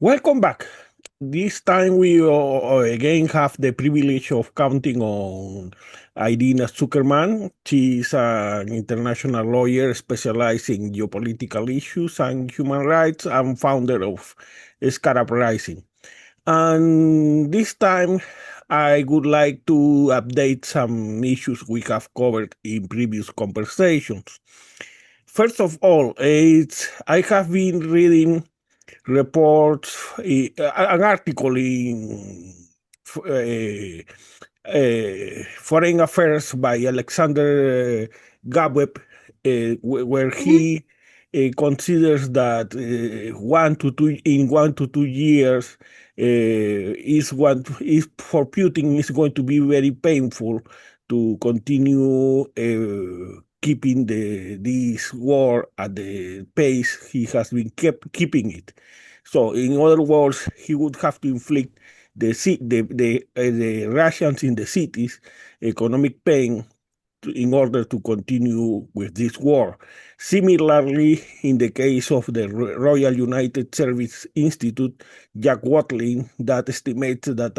Welcome back. This time we again have the privilege of counting on IRINA TSUKERMAN. She is an international lawyer specialized in geopolitical issues and human rights and founder of Scarab Rising. And this time I would like to update some issues we have covered in previous conversations. First of all, I have been reading reports, an article in Foreign Affairs by Alexander Gabweb, where he considers that 1 to 2 years is for Putin is going to be very painful to continue keeping this war at the pace he has been keeping it. So, in other words, he would have to inflict the Russians in the cities economic pain in order to continue with this war. Similarly, in the case of the Royal United Service Institute, Jack Watling, that estimates that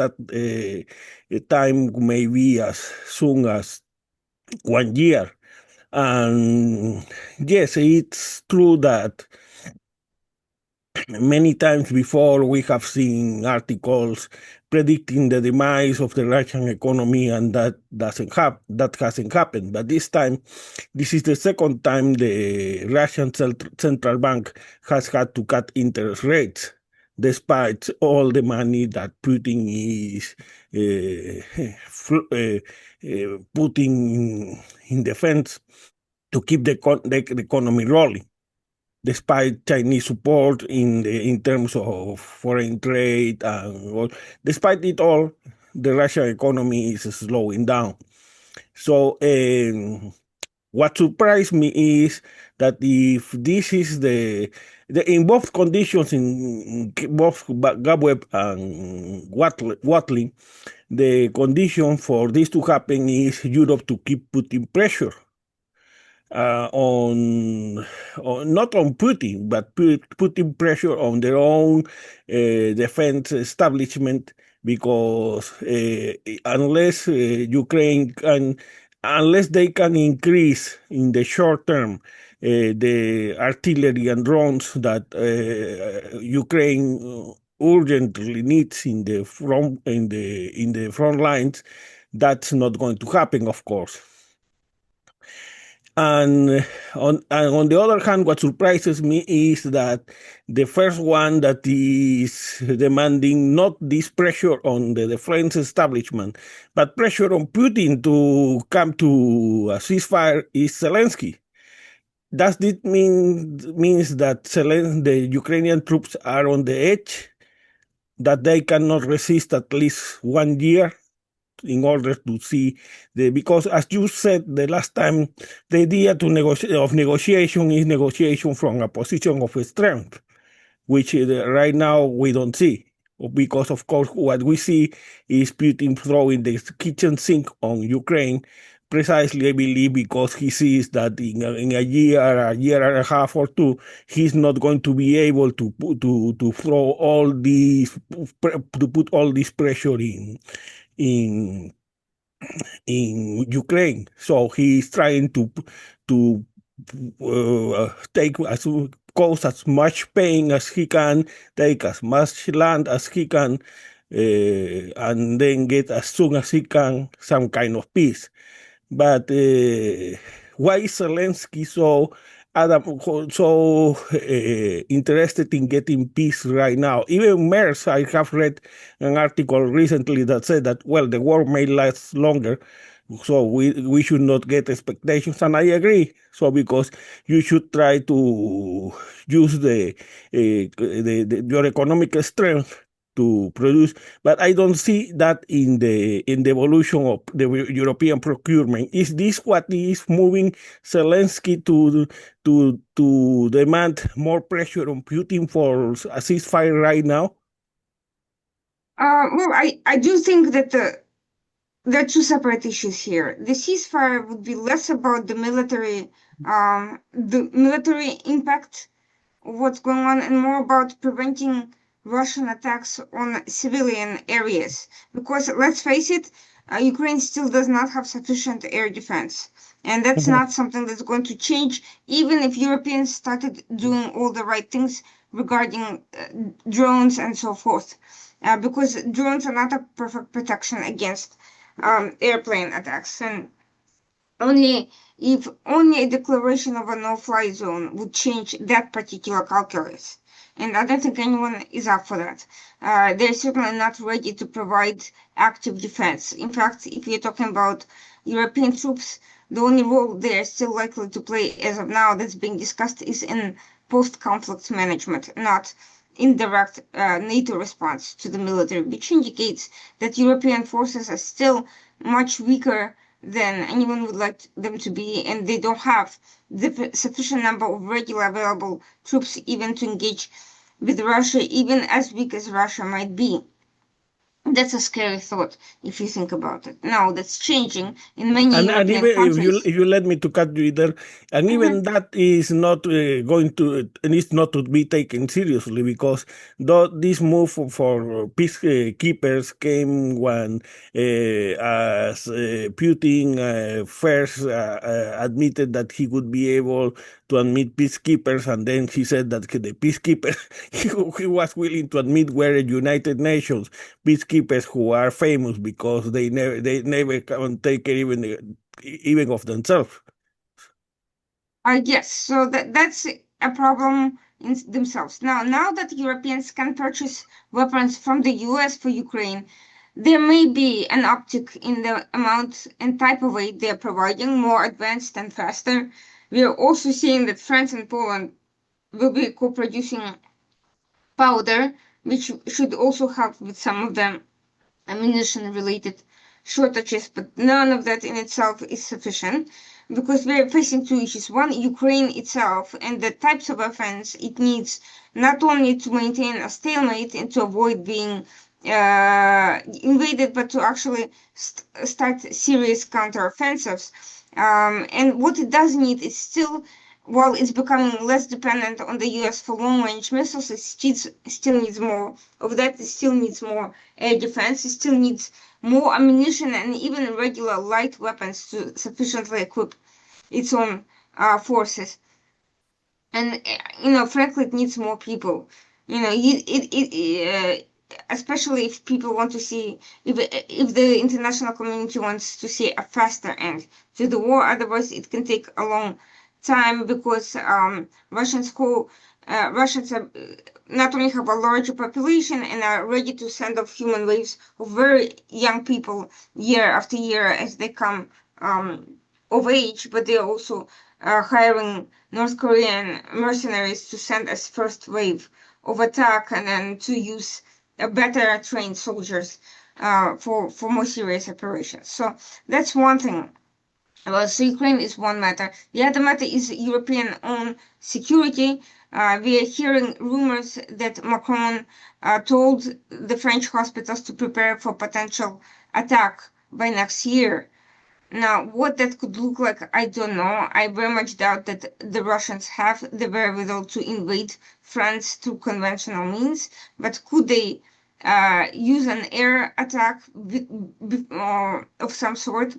time may be as soon as 1 year. And yes, it's true that many times before we have seen articles predicting the demise of the Russian economy, and that hasn't happened. But this time, this is the second time the Russian central bank has had to cut interest rates, despite all the money that Putin is putting in defense to keep the economy rolling, despite Chinese support in terms of foreign trade and all. Despite it all, the Russian economy is slowing down. So what surprised me is that if this is in both conditions, in both Gabweb and Watling, the condition for this to happen is Europe to keep putting pressure on not on Putin, but putting pressure on their own defense establishment, because unless unless they can increase in the short term the artillery and drones that Ukraine urgently needs in the front lines, that's not going to happen, of course. And on the other hand, what surprises me is that the first one that is demanding not this pressure on the defense establishment, but pressure on Putin to come to a ceasefire is Zelensky. Does it means that the Ukrainian troops are on the edge, that they cannot resist at least 1 year? In order to see because as you said the last time, the idea of negotiation is negotiation from a position of strength, which right now we don't see. Because of course what we see is Putin throwing the kitchen sink on Ukraine, precisely, I believe, because he sees that in a year and a half or two, he's not going to be able to throw all these to put all this pressure in Ukraine. So he's trying to cause as much pain as he can, take as much land as he can, and then get as soon as he can some kind of peace. But why is Zelensky so interested in getting peace right now? Even Merz, I have read an article recently that said that, well, the war may last longer, so we should not get expectations, and I agree. So because you should try to use your economic strength to produce, but I don't see that in the evolution of the European procurement. Is this what is moving Zelensky to demand more pressure on Putin for a ceasefire right now? Well, I do think that there are two separate issues here. The ceasefire would be less about the military impact of what's going on, and more about preventing Russian attacks on civilian areas. Because let's face it, Ukraine still does not have sufficient air defense. And that's Mhm. not something that's going to change, even if Europeans started doing all the right things regarding drones and so forth. Because drones are not a perfect protection against airplane attacks. And only a declaration of a no-fly zone would change that particular calculus. And I don't think anyone is up for that. They're certainly not ready to provide active defense. In fact, if you're talking about European troops, the only role they're still likely to play as of now that's being discussed is in post-conflict management, not indirect NATO response to the military, which indicates that European forces are still much weaker than anyone would like them to be, and they don't have the sufficient number of regular available troops even to engage with Russia, even as weak as Russia might be. That's a scary thought if you think about it. Now that's changing in many And European even countries. if you let me to cut you there, and even Mhm. that is not going to needs not to be taken seriously, because this move for peacekeepers came when as Putin first admitted that he would be able to admit peacekeepers, and then he said that the peacekeepers he was willing to admit were United Nations peacekeepers who are famous because they never can take care even of themselves. Yes, so that's a problem in themselves. Now that Europeans can purchase weapons from the US for Ukraine, there may be an uptick in the amount and type of aid they're providing, more advanced and faster. We are also seeing that France and Poland will be co-producing powder, which should also help with some of them ammunition related shortages, but none of that in itself is sufficient because we're facing two issues. One, Ukraine itself and the types of offense it needs not only to maintain a stalemate and to avoid being invaded, but to actually start serious counteroffensives. And what it does need is still, while it's becoming less dependent on the US for long range missiles, it still needs more of that. It still needs more air defense. It still needs more ammunition and even regular light weapons to sufficiently equip its own forces. And frankly, it needs more people. Especially if people want to see, if the international community wants to see a faster end to the war. Otherwise, it can take a long time because Russians are, not only have a larger population and are ready to send off human waves of very young people year after year as they come of age, but they're also hiring North Korean mercenaries to send as first wave of attack and then to use better trained soldiers for more serious operations. So that's one thing. Well, so Ukraine is one matter. The other matter is European own security. We are hearing rumors that Macron told the French hospitals to prepare for potential attack by next year. Now, what that could look like, I don't know. I very much doubt that the Russians have the wherewithal to invade France through conventional means, but could they use an air attack of some sort?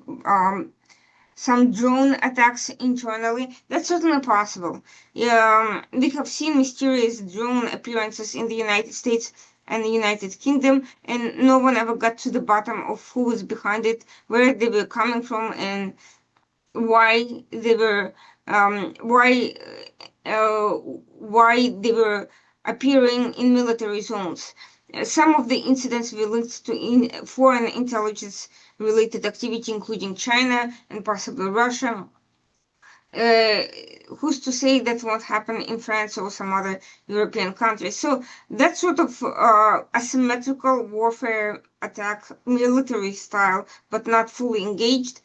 Some drone attacks internally. That's certainly possible. We have seen mysterious drone appearances in the United States and the United Kingdom, and no one ever got to the bottom of who was behind it, where they were coming from, and why they were why they were appearing in military zones. Some of the incidents were linked to foreign intelligence related activity, including China and possibly Russia. Uh, who's to say that won't happen in France or some other European countries? So that sort of asymmetrical warfare attack, military style, but not fully engaged,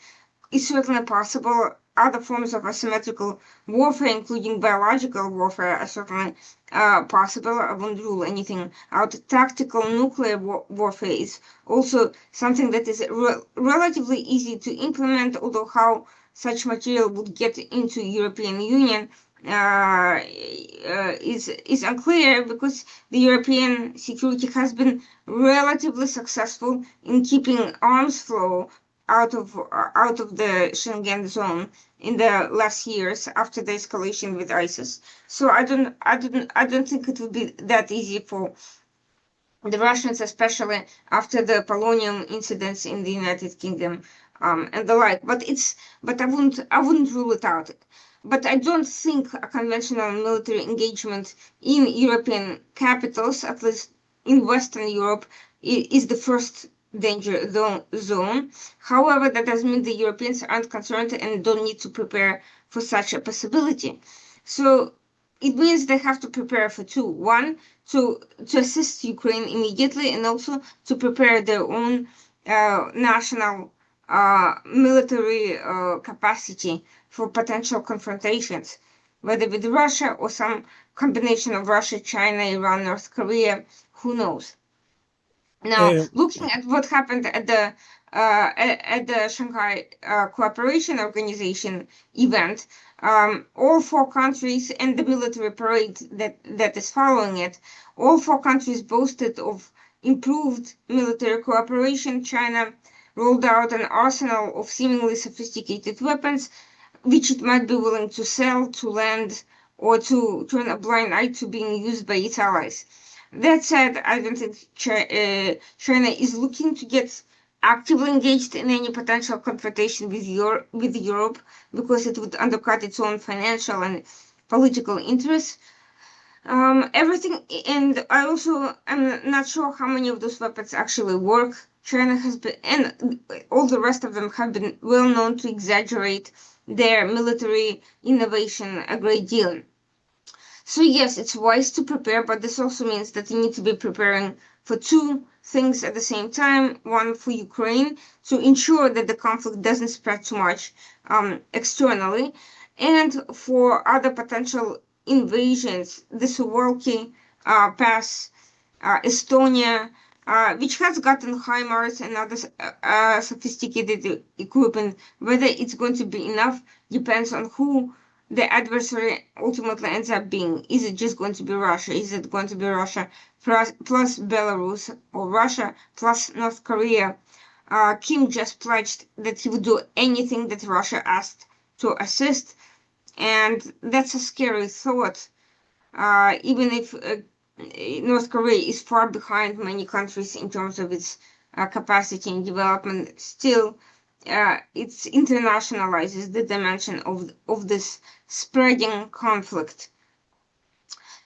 is certainly possible. Other forms of asymmetrical warfare, including biological warfare, are certainly possible. I wouldn't rule anything out. Tactical nuclear warfare is also something that is relatively easy to implement, although how such material would get into European Union is unclear because the European security has been relatively successful in keeping arms flow out of the Schengen zone in the last years after the escalation with ISIS. So I don't think it would be that easy for the Russians, especially after the polonium incidents in the United Kingdom, and the like. But I wouldn't rule it out. But I don't think a conventional military engagement in European capitals, at least in Western Europe, is the first danger zone. However, that doesn't mean the Europeans aren't concerned and don't need to prepare for such a possibility. So it means they have to prepare for two. One, to assist Ukraine immediately, and also to prepare their own national military capacity for potential confrontations, whether with Russia or some combination of Russia, China, Iran, North Korea, who knows. Now, Uh, looking at what happened at the Shanghai Cooperation Organization event, all four countries and the military parade that is following it, all four countries boasted of improved military cooperation. China rolled out an arsenal of seemingly sophisticated weapons, which it might be willing to sell, to lend, or to turn a blind eye to being used by its allies. That said, I don't think China is looking to get actively engaged in any potential confrontation with Europe because it would undercut its own financial and political interests. Everything, and I also am not sure how many of those weapons actually work. China has been, and all the rest of them have been well known to exaggerate their military innovation a great deal. So yes, it's wise to prepare, but this also means that you need to be preparing for two things at the same time. One, for Ukraine to ensure that the conflict doesn't spread too much externally, and for other potential invasions, the Suwalki Pass, Estonia, which has gotten HIMARS and other sophisticated equipment. Whether it's going to be enough depends on who the adversary ultimately ends up being. Is it just going to be Russia? Is it going to be Russia plus Belarus, or Russia plus North Korea? Kim just pledged that he would do anything that Russia asked to assist, and that's a scary thought. Even if North Korea is far behind many countries in terms of its capacity and development, still it internationalizes the dimension of this spreading conflict.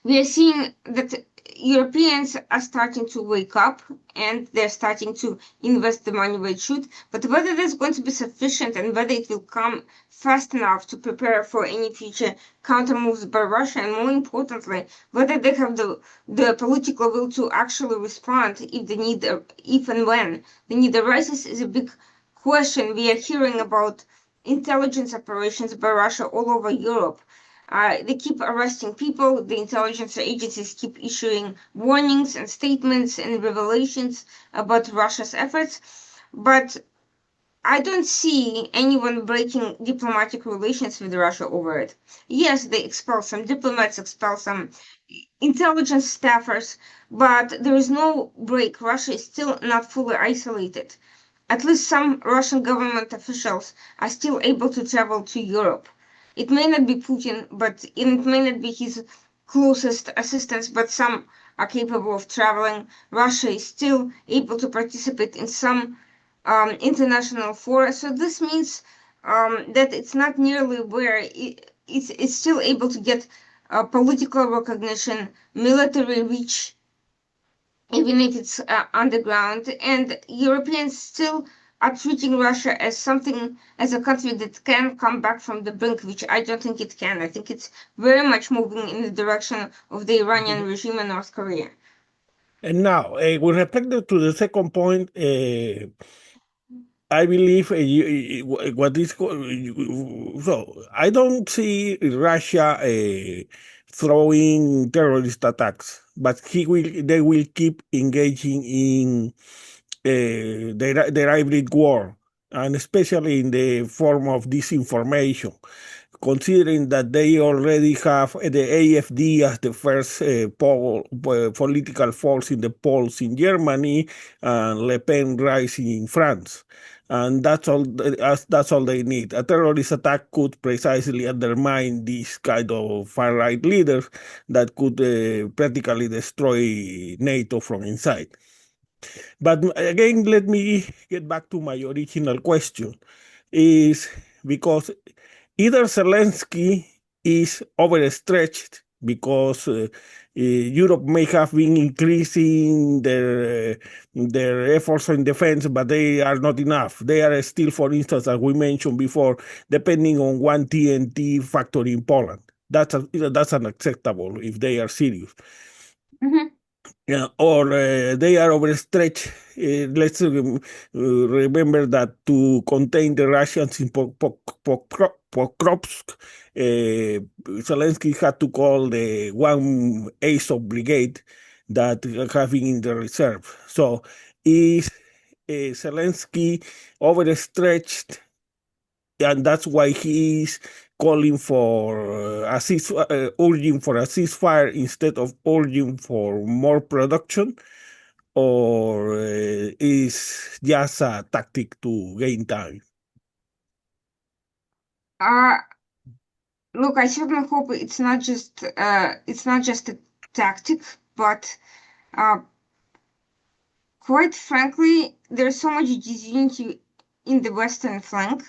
We are seeing that Europeans are starting to wake up and they're starting to invest the money where it should, but whether that's going to be sufficient and whether it will come fast enough to prepare for any future counter moves by Russia, and more importantly, whether they have the political will to actually respond if the need, if and when the need arises, is a big question. We are hearing about intelligence operations by Russia all over Europe. They keep arresting people. The intelligence agencies keep issuing warnings and statements and revelations about Russia's efforts. But I don't see anyone breaking diplomatic relations with Russia over it. Yes, they expel some diplomats, expel some intelligence staffers, but there is no break. Russia is still not fully isolated. At least some Russian government officials are still able to travel to Europe. It may not be Putin, but it may not be his closest assistants, but some are capable of traveling. Russia is still able to participate in some international fora. So this means that it's not nearly where it's still able to get political recognition, military reach, even if it's underground. And Europeans still are treating Russia as something, as a country that can come back from the brink, which I don't think it can. I think it's very much moving in the direction of the Iranian regime in North Korea. and now, with respect to the second point, I believe what is so I don't see Russia throwing terrorist attacks, but they will keep engaging in their hybrid war, and especially in the form of disinformation, considering that they already have the AfD as the first political force in the polls in Germany, and Le Pen rising in France. And that's all they need. A terrorist attack could precisely undermine these kind of far-right leaders that could practically destroy NATO from inside. But again, let me get back to my original question, is because either Zelensky is overstretched because Europe may have been increasing their efforts in defense, but they are not enough. They are still, for instance, as we mentioned before, depending on one TNT factory in Poland. That's unacceptable if they are serious. Mm-hmm. Yeah, or they are overstretched. Let's remember that to contain the Russians in Pokrovsk, Zelensky had to call the one Azov brigade that having in the reserve. So is Zelensky overstretched, and that's why he is calling for urging for a ceasefire instead of urging for more production, or is just a tactic to gain time? Look, I certainly hope it's not just a tactic, but quite frankly, there's so much disunity in the Western flank,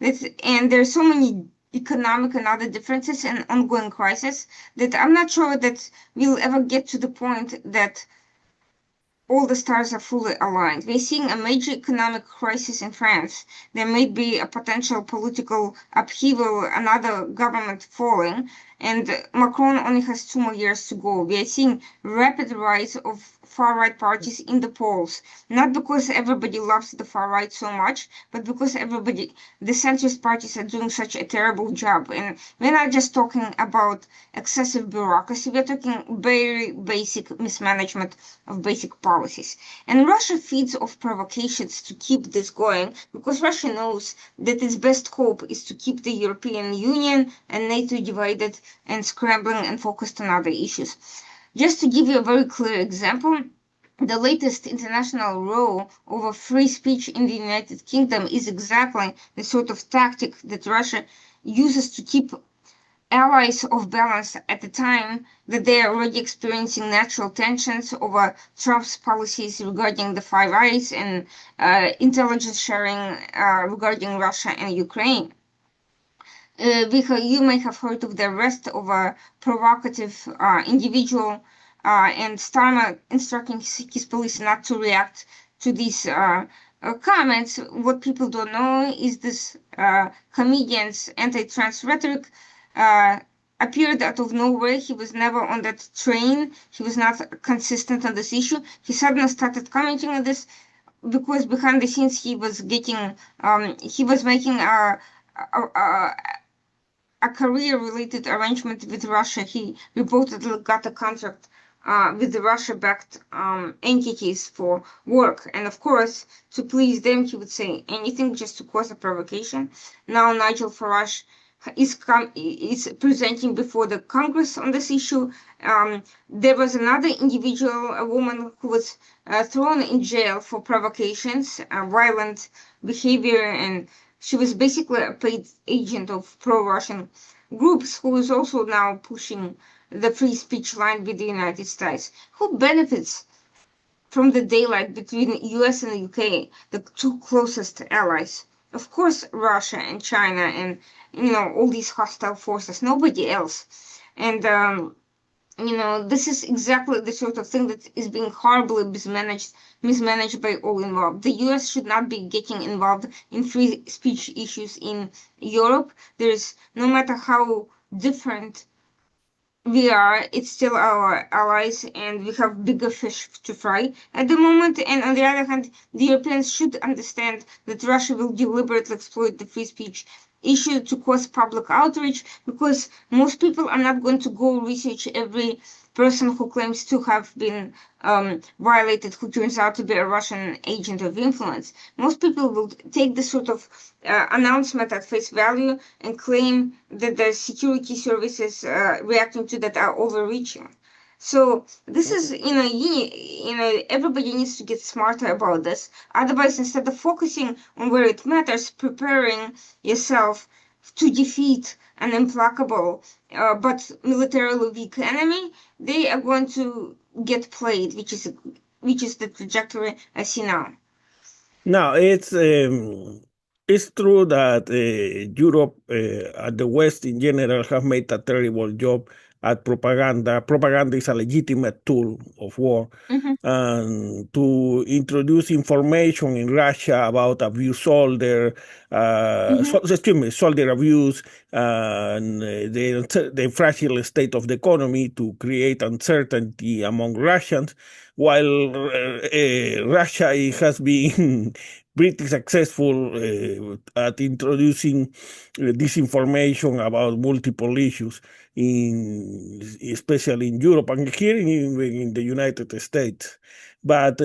and there's so many economic and other differences and ongoing crisis that I'm not sure that we'll ever get to the point that all the stars are fully aligned. We're seeing a major economic crisis in France. There may be a potential political upheaval, another government falling, and Macron only has 2 more years to go. We are seeing rapid rise of far-right parties in the polls, not because everybody loves the far-right so much, but because the centrist parties are doing such a terrible job. And we're not just talking about excessive bureaucracy, we're talking very basic mismanagement of basic policies. And Russia feeds off provocations to keep this going because Russia knows that its best hope is to keep the European Union and NATO divided and scrambling and focused on other issues. Just to give you a very clear example, the latest international row over free speech in the United Kingdom is exactly the sort of tactic that Russia uses to keep allies off balance at the time that they are already experiencing natural tensions over Trump's policies regarding the Five Eyes and intelligence sharing regarding Russia and Ukraine. You may have heard of the arrest of a provocative individual and Starmer instructing his police not to react to these comments. What people don't know is this comedian's anti-trans rhetoric appeared out of nowhere. He was never on that train. He was not consistent on this issue. He suddenly started commenting on this because behind the scenes he was making a career-related arrangement with Russia. He reportedly got a contract with the Russia-backed entities for work. And of course, to please them, he would say anything just to cause a provocation. Now Nigel Farage is presenting before the Congress on this issue. There was another individual, a woman who was thrown in jail for provocations, violent behavior, and she was basically a paid agent of pro-Russian groups who is also now pushing the free speech line with the United States. Who benefits from the daylight between the US and the UK, the two closest allies? Of course, Russia and China and, all these hostile forces, nobody else. And, this is exactly the sort of thing that is being horribly mismanaged by all involved. The US should not be getting involved in free speech issues in Europe. No matter how different we are, it's still our allies, and we have bigger fish to fry at the moment. And on the other hand, the Europeans should understand that Russia will deliberately exploit the free speech issue to cause public outrage, because most people are not going to go research every person who claims to have been violated, who turns out to be a Russian agent of influence. Most people will take this sort of announcement at face value and claim that the security services reacting to that are overreaching. So this is, everybody needs to get smarter about this. Otherwise, instead of focusing on where it matters, preparing yourself to defeat an implacable but militarily weak enemy, they are going to get played, which is the trajectory I see now. Now, it's true that Europe and the West in general have made a terrible job at propaganda. Propaganda is a legitimate tool of war. Mm-hmm. And to introduce information in Russia about abuse soldier, soldier abuse, and the fragile state of the economy to create uncertainty among Russians, while Russia has been pretty successful at introducing disinformation about multiple issues, especially in Europe and here in the United States. But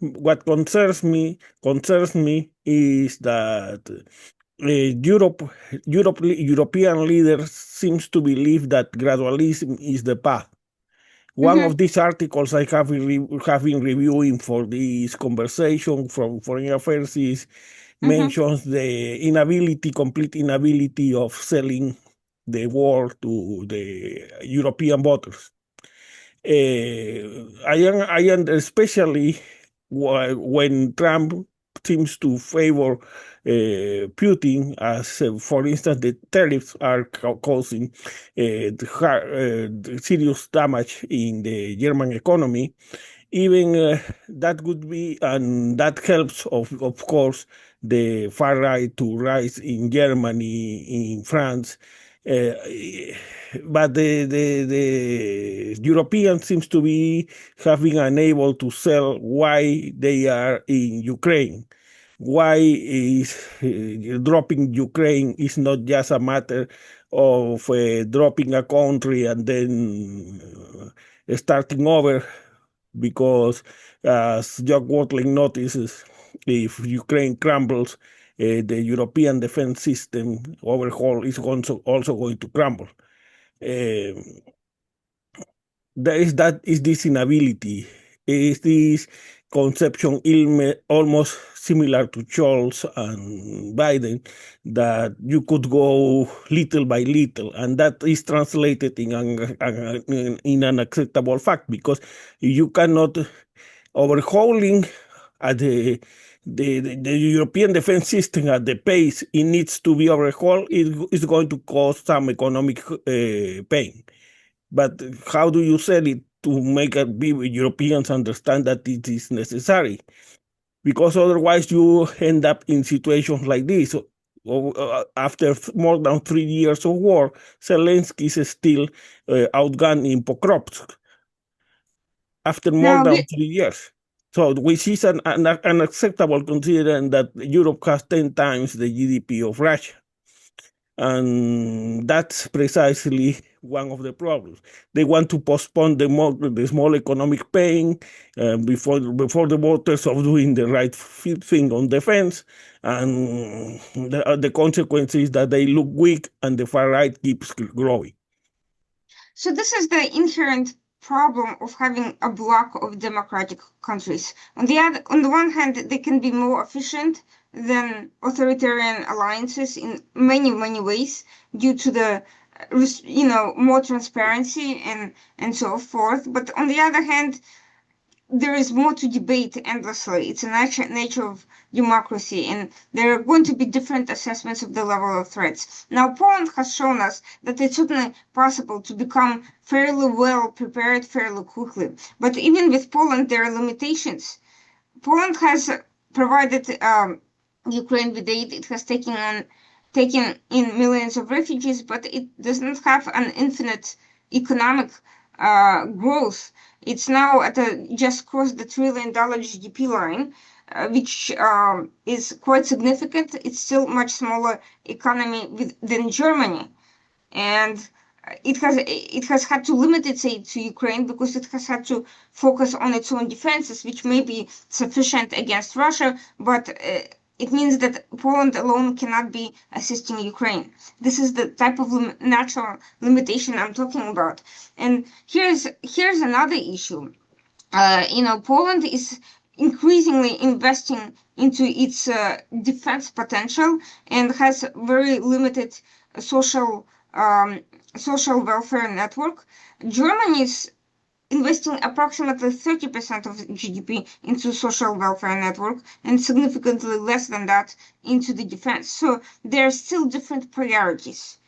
what concerns me is that European leaders seems to believe that gradualism is the path. One Mm-hmm. of these articles I have been reviewing for this conversation from Foreign Affairs mentions the complete inability of selling the war to the European voters. I am especially when Trump seems to favor Putin, as for instance, the tariffs are causing serious damage in the German economy. Even that could be, and that helps, of course, the far right to rise in Germany, in France. Uh, but the European seems to be having unable to sell why they are in Ukraine. Why is dropping Ukraine is not just a matter of dropping a country and then starting over, because as Jock Watling notices, if Ukraine crumbles, the European defense system overhaul is also going to crumble. There is this inability, is this conception almost similar to Scholz and Biden, that you could go little by little, and that is translated in an acceptable fact, because you cannot overhauling at the European defense system at the pace it needs to be overhauled is going to cause some economic pain. But how do you sell it to make Europeans understand that it is necessary? Because otherwise you end up in situations like this. After more than 3 years of war, Zelensky is still outgunned in Pokrovsk after more Now, than 3 years. So, which is unacceptable considering that Europe has 10 times the GDP of Russia. And that's precisely one of the problems. They want to postpone the small economic pain before the voters of doing the right thing on defense, and the consequence is that they look weak and the far right keeps growing. so this is the inherent problem of having a bloc of democratic countries. On the one hand, they can be more efficient than authoritarian alliances in many ways due to the more transparency and so forth. But on the other hand, there is more to debate endlessly. It's a nature of democracy, and there are going to be different assessments of the level of threats. Now, Poland has shown us that it's certainly possible to become fairly well prepared fairly quickly. But even with Poland, there are limitations. Poland has provided Ukraine with aid. It has taken in millions of refugees, but it does not have an infinite economic growth. It's now just crossed the $1 trillion GDP line. which is quite significant. It's still much smaller economy than Germany, and it has had to limit its aid to Ukraine because it has had to focus on its own defenses, which may be sufficient against Russia, but it means that Poland alone cannot be assisting Ukraine. This is the type of natural limitation I'm talking about. And here's another issue. Poland is increasingly investing into its defense potential and has very limited social um, social welfare network. Germany is investing approximately 30% of GDP into social welfare network and significantly less than that into the defense. So there are still different priorities.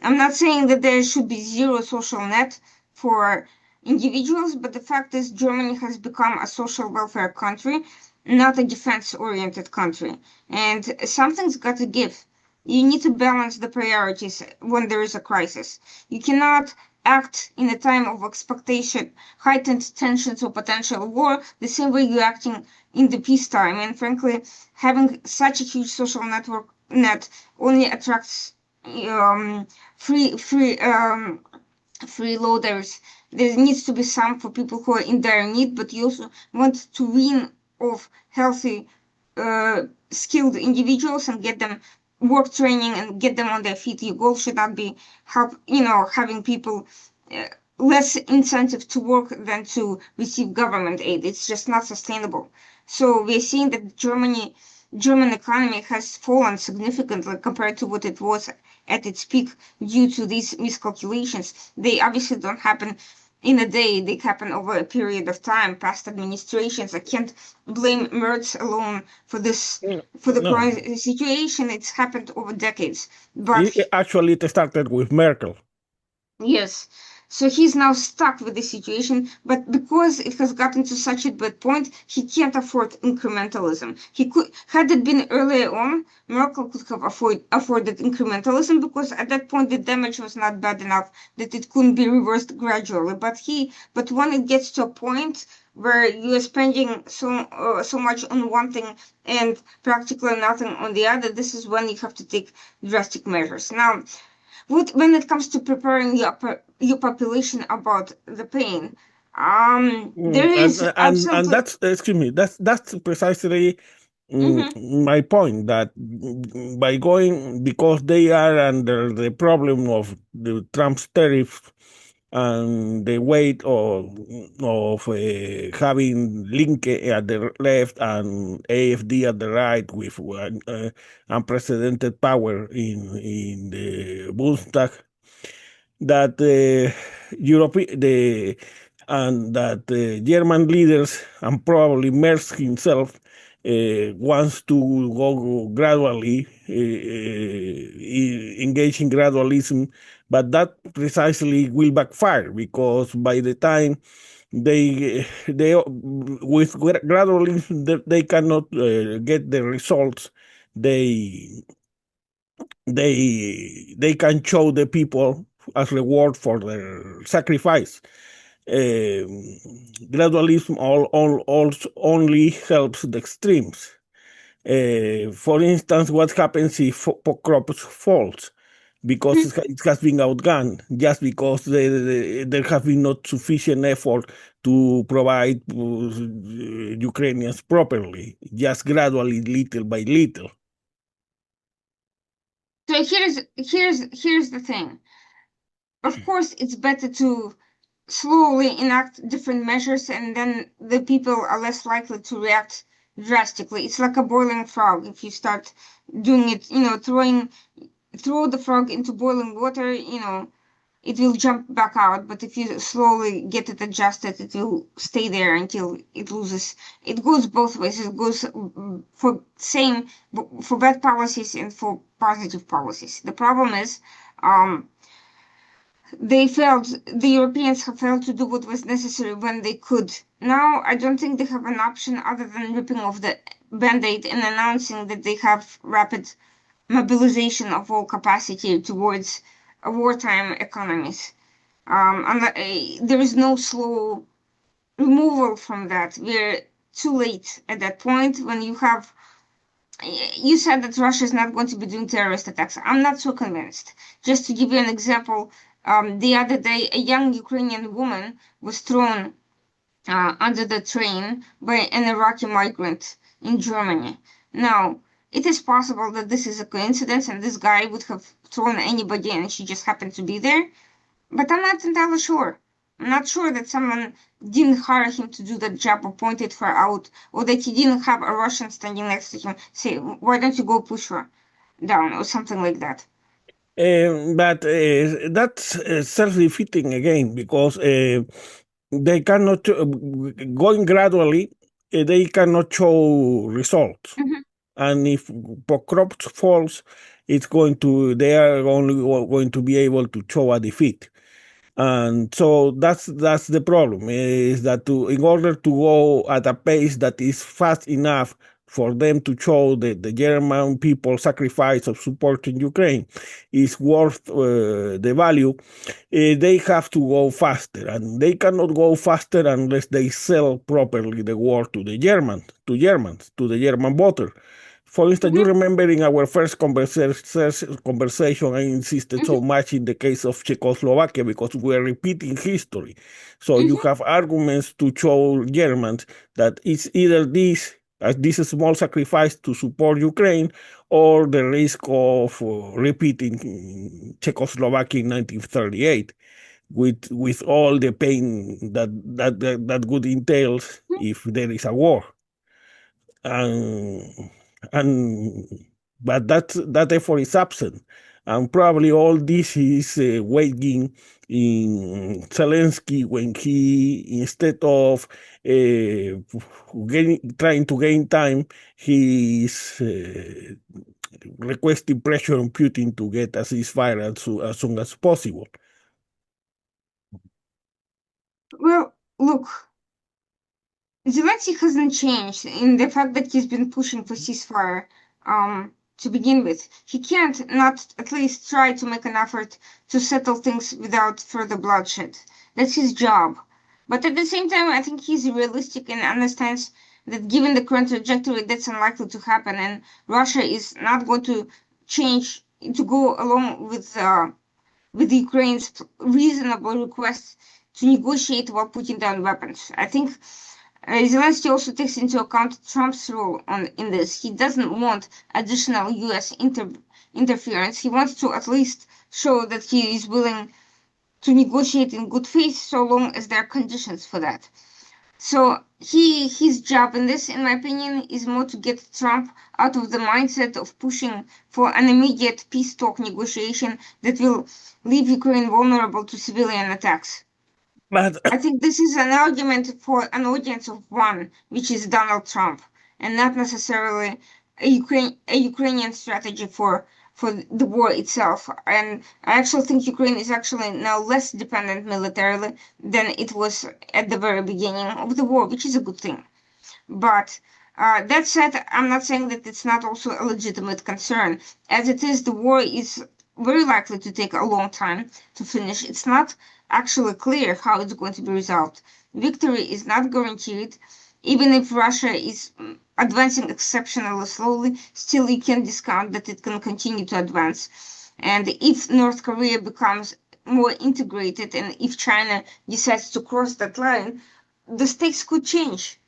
I'm not saying that there should be zero social net for individuals, but the fact is Germany has become a social welfare country, not a defense-oriented country. And something's got to give. You need to balance the priorities when there is a crisis. You cannot act in a time of expectation, heightened tensions or potential war, the same way you're acting in the peacetime. And frankly, having such a huge social network net only attracts free free freeloaders. There needs to be some for people who are in dire need, but you also want to wean off healthy, skilled individuals and get them work training and get them on their feet. Your goal should not be having people less incentive to work than to receive government aid. It's just not sustainable. So we're seeing that German economy has fallen significantly compared to what it was at its peak due to these miscalculations. They obviously don't happen in a day, they happen over a period of time, past administrations. I can't blame Merz alone for this, for the No, current situation. It's happened over decades. But actually, it started with Merkel. yes. So he's now stuck with the situation, but because it has gotten to such a bad point, he can't afford incrementalism. He could, had it been earlier on, Merkel could have afforded incrementalism because at that point the damage was not bad enough that it couldn't be reversed gradually. But when it gets to a point where you are spending so much on one thing and practically nothing on the other, this is when you have to take drastic measures. Now, when it comes to preparing your population about the pain, there is And absolutely. that's, excuse me, that's precisely Mhm. my point, that by going, because they are under the problem of the Trump's tariffs and the weight of having Link at the left and AFD at the right with unprecedented power in the Bundestag, that the German leaders and probably Merz himself wants to go gradually, engage in gradualism, but that precisely will backfire, because by the time they with gradualism they cannot get the results they they can show the people as reward for their sacrifice. Gradualism only helps the extremes. For instance, what happens if crops falls? Because it has been outgunned, just because there has been not sufficient effort to provide Ukrainians properly, just gradually, little by little. So here's the thing. Of course, it's better to slowly enact different measures, and then the people are less likely to react drastically. It's like a boiling frog. If you start doing it, throw the frog into boiling water, it will jump back out. But if you slowly get it adjusted, it will stay there until it loses. It goes both ways. It goes for bad policies and for positive policies. The problem is, um, the Europeans have failed to do what was necessary when they could. Now, I don't think they have an option other than ripping off the band-aid and announcing that they have rapid mobilization of all capacity towards a wartime economies. And there is no slow removal from that. We're too late at that point when you have. You said that Russia is not going to be doing terrorist attacks. I'm not so convinced. Just to give you an example, the other day, a young Ukrainian woman was thrown under the train by an Iraqi migrant in Germany. Now, it is possible that this is a coincidence and this guy would have thrown anybody and she just happened to be there, but I'm not entirely sure. I'm not sure that someone didn't hire him to do that job or pointed her out, or that he didn't have a Russian standing next to him say, why don't you go push her down, or something like that. But that's self-defeating again because they cannot going gradually. They cannot show results, Mm-hmm. and if Pokrop falls, they are only going to be able to show a defeat. And so that's the problem is that in order to go at a pace that is fast enough for them to show that the German people sacrifice of supporting Ukraine is worth the value, they have to go faster, and they cannot go faster unless they sell properly the war to the Germans, to the German voter. For instance, you Mm-hmm. remember in our first conversation, I insisted so Mm-hmm. much in the case of Czechoslovakia because we're repeating history. So you Mm-hmm. have arguments to show Germans that it's either this small sacrifice to support Ukraine, or the risk of repeating Czechoslovakia in 1938 with all the pain that would entails if there is a war. And and but that effort is absent, and probably all this is waiting in Zelensky when he, instead of trying to gain time, he is requesting pressure on Putin to get a ceasefire as soon as possible. Well, look, Zelensky hasn't changed in the fact that he's been pushing for ceasefire to begin with. He can't not at least try to make an effort to settle things without further bloodshed. That's his job. But at the same time, I think he's realistic and understands that given the current trajectory, that's unlikely to happen, and Russia is not going to change to go along with Ukraine's reasonable request to negotiate while putting down weapons. I think Zelensky also takes into account Trump's role in this. He doesn't want additional U.S. interference. He wants to at least show that he is willing to negotiate in good faith so long as there are conditions for that. So his job in this, in my opinion, is more to get Trump out of the mindset of pushing for an immediate peace talk negotiation that will leave Ukraine vulnerable to civilian attacks. But I think this is an argument for an audience of one, which is Donald Trump, and not necessarily a Ukrainian strategy for the war itself. And I actually think Ukraine is actually now less dependent militarily than it was at the very beginning of the war, which is a good thing. But that said, I'm not saying that it's not also a legitimate concern. As it is, the war is very likely to take a long time to finish. It's not actually clear how it's going to be resolved. Victory is not guaranteed. Even if Russia is advancing exceptionally slowly, still you can discount that it can continue to advance. And if North Korea becomes more integrated and if China decides to cross that line, the stakes could change.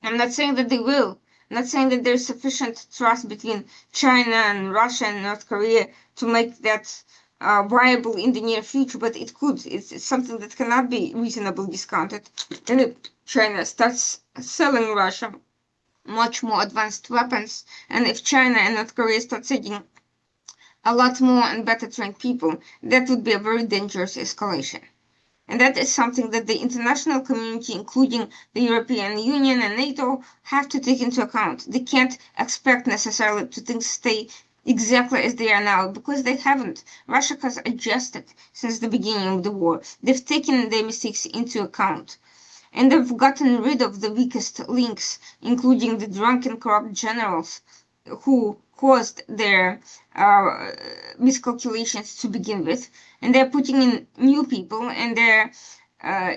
I'm not saying that they will. I'm not saying that there's sufficient trust between China and Russia and North Korea to make that viable in the near future, but it could. It's something that cannot be reasonably discounted. And if China starts selling Russia much more advanced weapons, and if China and North Korea start sending a lot more and better trained people, that would be a very dangerous escalation. And that is something that the international community, including the European Union and NATO, have to take into account. They can't expect necessarily to things stay exactly as they are now, because they haven't. Russia has adjusted since the beginning of the war. They've taken their mistakes into account. And they've gotten rid of the weakest links, including the drunken corrupt generals who caused their miscalculations to begin with, and they're putting in new people, and they're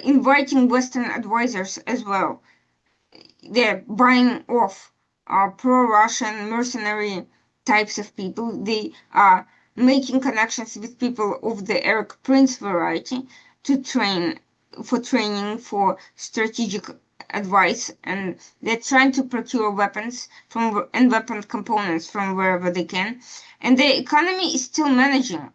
inviting Western advisors as well. they're buying off pro-Russian mercenary types of people. They are making connections with people of the Eric Prince variety to training for strategic advice, and they're trying to procure weapons and weapon components from wherever they can. And the economy is still managing.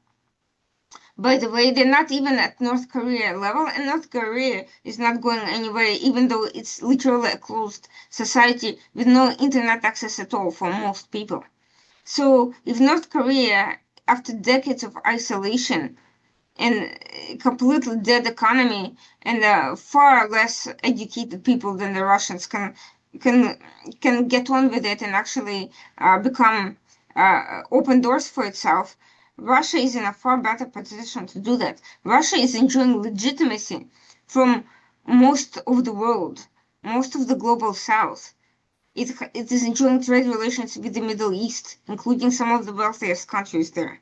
By the way, they're not even at North Korea level, and North Korea is not going anywhere, even though it's literally a closed society with no internet access at all for most people. So if North Korea, after decades of isolation and completely dead economy and far less educated people than the Russians can can get on with it and actually become open doors for itself, Russia is in a far better position to do that. Russia is enjoying legitimacy from most of the world, most of the global south. It is enjoying trade relations with the Middle East, including some of the wealthiest countries there.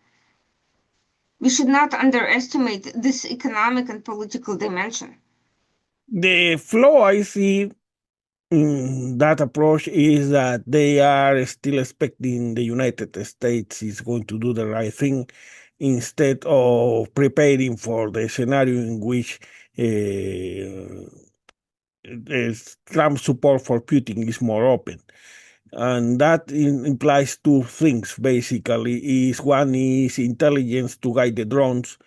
We should not underestimate this economic and political dimension. The flaw I see in that approach is that they are still expecting the United States is going to do the right thing instead of preparing for the scenario in which Trump's support for Putin is more open. And that implies two things, basically. One is intelligence to guide the drones,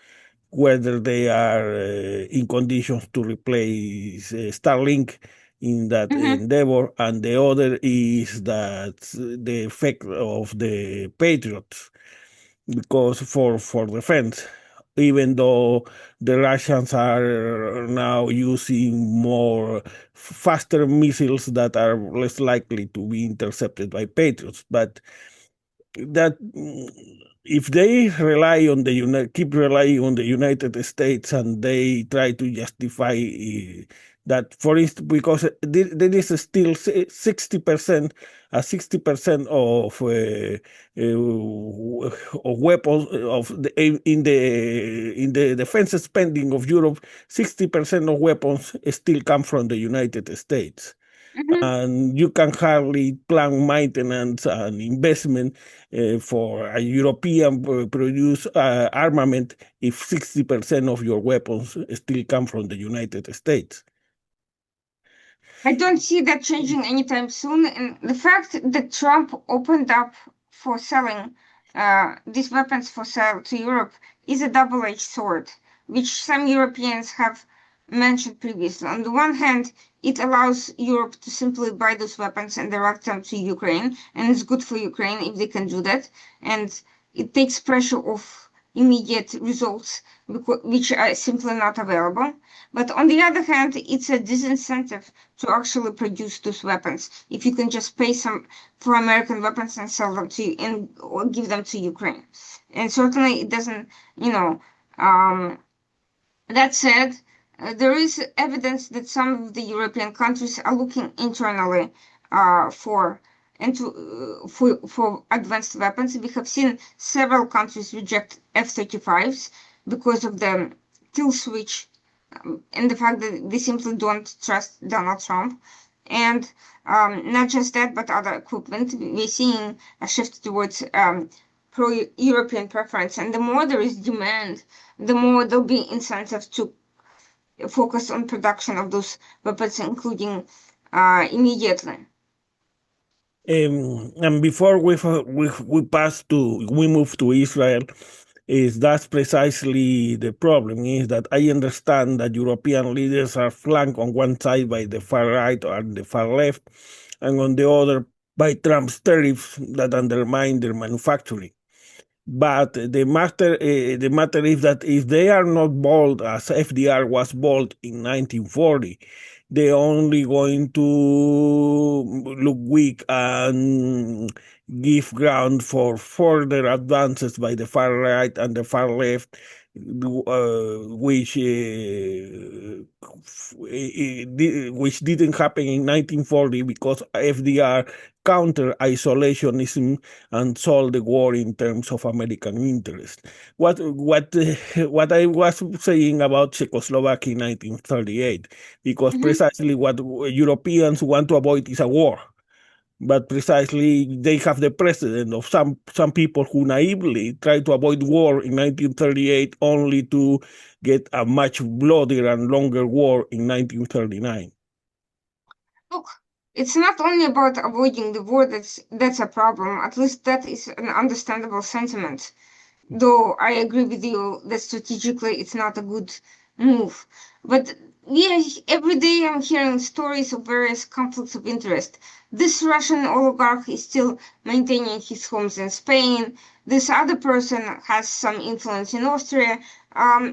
whether they are in conditions to replace Starlink in that endeavor, and the other is that the effect of the Patriots, because for defense, even though the Russians are now using more faster missiles that are less likely to be intercepted by Patriots, but that if they rely on keep relying on the United States and they try to justify that, for instance, because there is still 60%, 60% of weapons in the defense spending of Europe, 60% of weapons still come from the United States. And you can hardly plan maintenance and investment for a European produced armament if 60% of your weapons still come from the United States. I don't see that changing anytime soon. And the fact that Trump opened up for selling these weapons for sale to Europe is a double-edged sword, which some Europeans have mentioned previously. On the one hand, it allows Europe to simply buy those weapons and direct them to Ukraine, and it's good for Ukraine if they can do that. And it takes pressure off immediate results, which are simply not available. But on the other hand, it's a disincentive to actually produce those weapons. If you can just pay some for American weapons and sell them to and or give them to Ukraine, and certainly it doesn't, you know. That said, there is evidence that some of the European countries are looking internally for for advanced weapons. We have seen several countries reject F-35s because of the kill switch and the fact that they simply don't trust Donald Trump. And not just that, but other equipment. We're seeing a shift towards pro-European preference. And the more there is demand, the more there'll be incentive to focus on production of those weapons, including immediately. And before we move to Israel, is that's precisely the problem. Is that I understand that European leaders are flanked on one side by the far right and the far left, and on the other by Trump's tariffs that undermine their manufacturing. But the matter is that if they are not bold as FDR was bold in 1940, they're only going to look weak and give ground for further advances by the far right and the far left, which which didn't happen in 1940 because FDR counter isolationism and solved the war in terms of American interest. What I was saying about Czechoslovakia in 1938, because Mm-hmm. precisely what Europeans want to avoid is a war, but precisely they have the precedent of some people who naively tried to avoid war in 1938 only to get a much bloodier and longer war in 1939. Look, it's not only about avoiding the war that's a problem. At least that is an understandable sentiment. Though I agree with you that strategically it's not a good move. But yeah, every day I'm hearing stories of various conflicts of interest. This Russian oligarch is still maintaining his homes in Spain. This other person has some influence in Austria.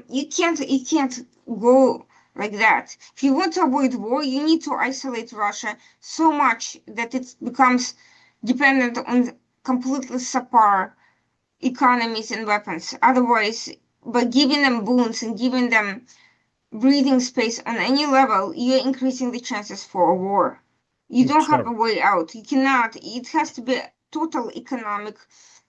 You can't go like that. If you want to avoid war, you need to isolate Russia so much that it becomes dependent on completely subpar economies and weapons. Otherwise, by giving them boons and giving them breathing space on any level, you're increasing the chances for a war. You don't have a Sure. way out. You cannot. It has to be a total economic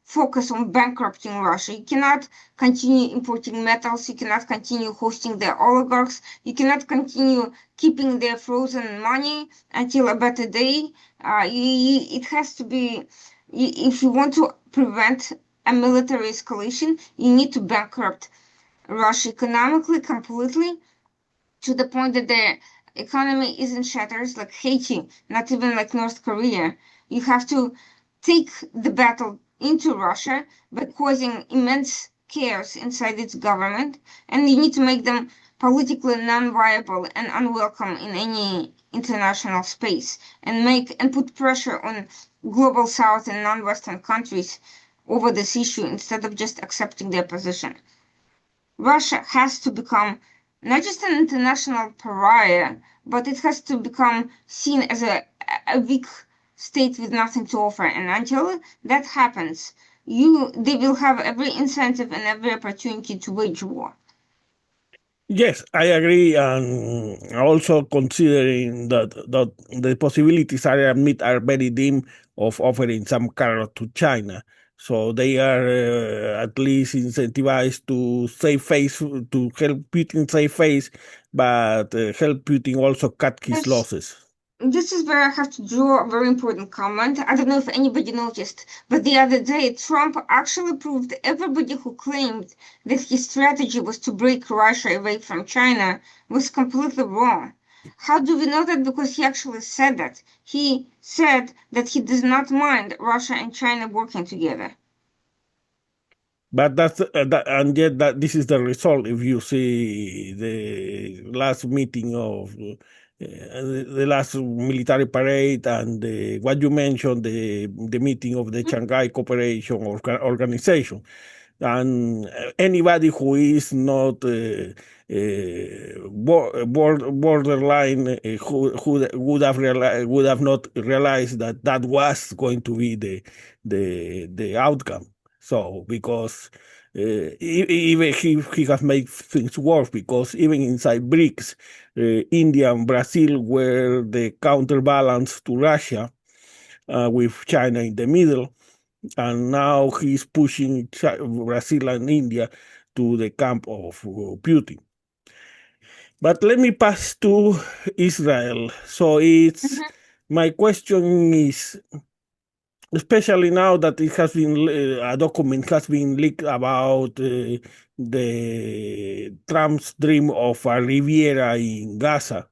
focus on bankrupting Russia. You cannot continue importing metals. You cannot continue hosting their oligarchs. You cannot continue keeping their frozen money until a better day. It has to be, if you want to prevent a military escalation, you need to bankrupt Russia economically completely to the point that the economy is in shatters like Haiti, not even like North Korea. You have to take the battle into Russia by causing immense chaos inside its government, and you need to make them politically non-viable and unwelcome in any international space, and put pressure on global South and non-Western countries over this issue instead of just accepting their position. Russia has to become not just an international pariah, but it has to become seen as a weak state with nothing to offer. And until that happens, they will have every incentive and every opportunity to wage war. Yes, I agree, and also considering that the possibilities I admit are very dim of offering some carrot to China, so they are at least incentivized to save face to help Putin save face, but help Putin also cut his Yes, losses. this is where I have to draw a very important comment. I don't know if anybody noticed, but the other day, Trump actually proved everybody who claimed that his strategy was to break Russia away from China was completely wrong. How do we know that? Because he actually said that. He said that he does not mind Russia and China working together. But and yet that this is the result. If you see the last meeting of the last military parade and what you mentioned, the meeting of the Shanghai Cooperation Organization, and anybody who is not borderline who would have not realized that that was going to be the outcome. So because even he has made things worse, because even inside BRICS, India and Brazil were the counterbalance to Russia, with China in the middle, and now he's pushing Brazil and India to the camp of Putin. But let me pass to Israel. So it's Mhm, my question is, especially now that it has been a document has been leaked about the Trump's dream of a Riviera in Gaza.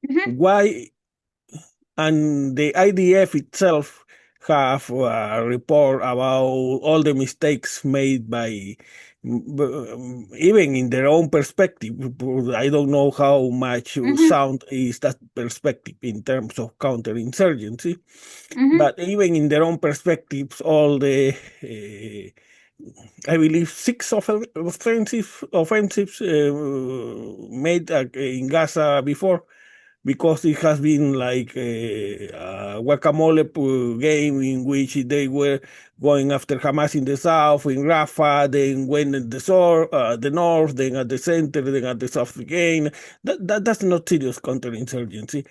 mhm, Why and the IDF itself have a report about all the mistakes made by even in their own perspective. I don't know how much mhm, sound is that perspective in terms of counterinsurgency, mhm, but even in their own perspectives, all the I believe six offensives made in Gaza before, because it has been like a guacamole game in which they were going after Hamas in the south, in Rafah, then went in the north, then at the center, then at the south again. That's not serious counterinsurgency.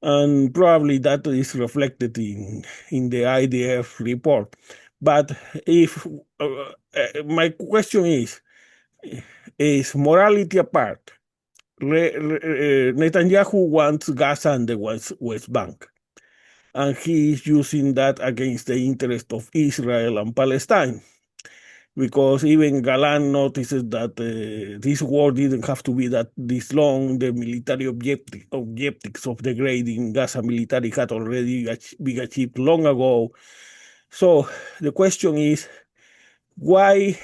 And probably that is reflected in the IDF report. But if my question is morality apart, Netanyahu wants Gaza and the West Bank, and he is using that against the interest of Israel and Palestine. Because even Galan notices that this war didn't have to be that this long. The military objectives of degrading Gaza military had already been achieved long ago. So the question is, why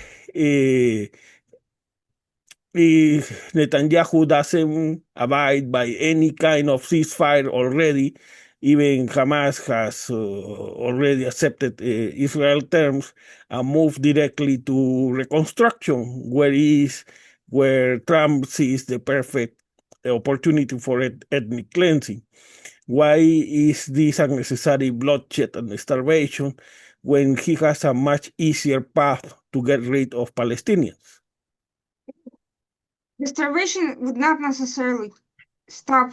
Netanyahu doesn't abide by any kind of ceasefire already? Even Hamas has already accepted Israel terms and moved directly to reconstruction, where Trump sees the perfect opportunity for ethnic cleansing. Why is this unnecessary bloodshed and starvation when he has a much easier path to get rid of Palestinians? The starvation would not necessarily stop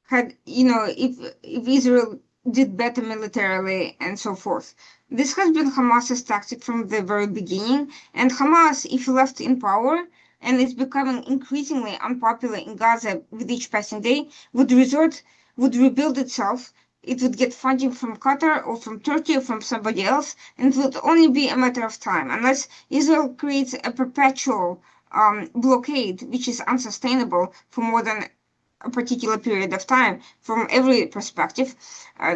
had if Israel did better militarily and so forth. This has been Hamas's tactic from the very beginning, and Hamas, if left in power and it's becoming increasingly unpopular in Gaza with each passing day, would rebuild itself. It would get funding from Qatar or from Turkey or from somebody else, and it would only be a matter of time unless Israel creates a perpetual blockade, which is unsustainable for more than a particular period of time from every perspective.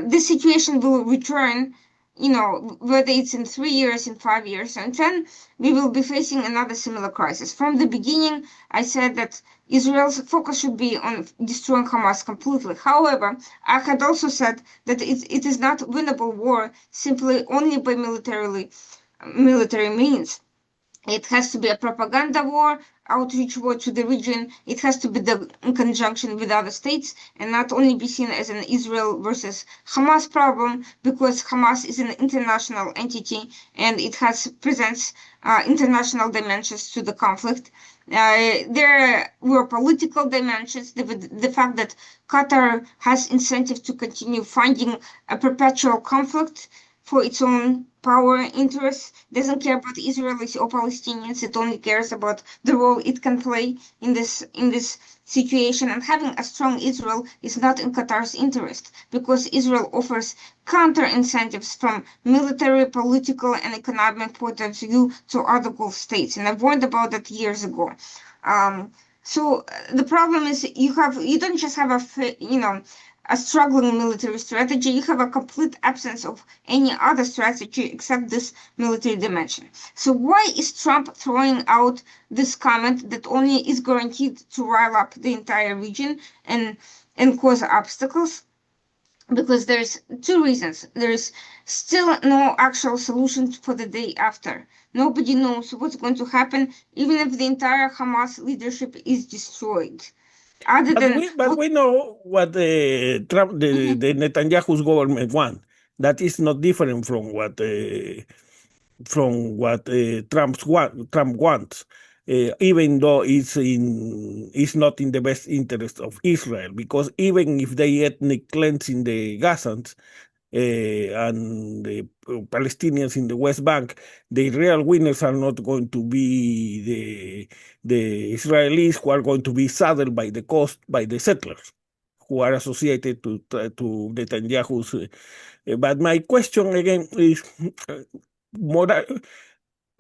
This situation will return, whether it's in 3 years, in 5 years, and 10, we will be facing another similar crisis. From the beginning, I said that Israel's focus should be on destroying Hamas completely. However, I had also said that it is not winnable war simply only by military means. It has to be a propaganda war, outreach war to the region. It has to be in conjunction with other states and not only be seen as an Israel versus Hamas problem, because Hamas is an international entity and it presents international dimensions to the conflict. There were political dimensions. The fact that Qatar has incentive to continue funding a perpetual conflict for its own power interests, doesn't care about Israelis or Palestinians. It only cares about the role it can play in this situation. And having a strong Israel is not in Qatar's interest, because Israel offers counter incentives from military, political, and economic point of view to other Gulf states. And I warned about that years ago. So the problem is you don't just have a struggling military strategy, you have a complete absence of any other strategy except this military dimension. So why is Trump throwing out this comment that only is guaranteed to rile up the entire region and cause obstacles? Because there's two reasons. There's still no actual solution for the day after. Nobody knows what's going to happen, even if the entire Hamas leadership is destroyed. But we know what the Netanyahu's government want. That is not different from what Trump wants. Even though it's not in the best interest of Israel, because even if they ethnic cleansing the Gazans, and the Palestinians in the West Bank, the real winners are not going to be the Israelis, who are going to be saddled by the cost by the settlers who are associated to Netanyahu's. But my question again is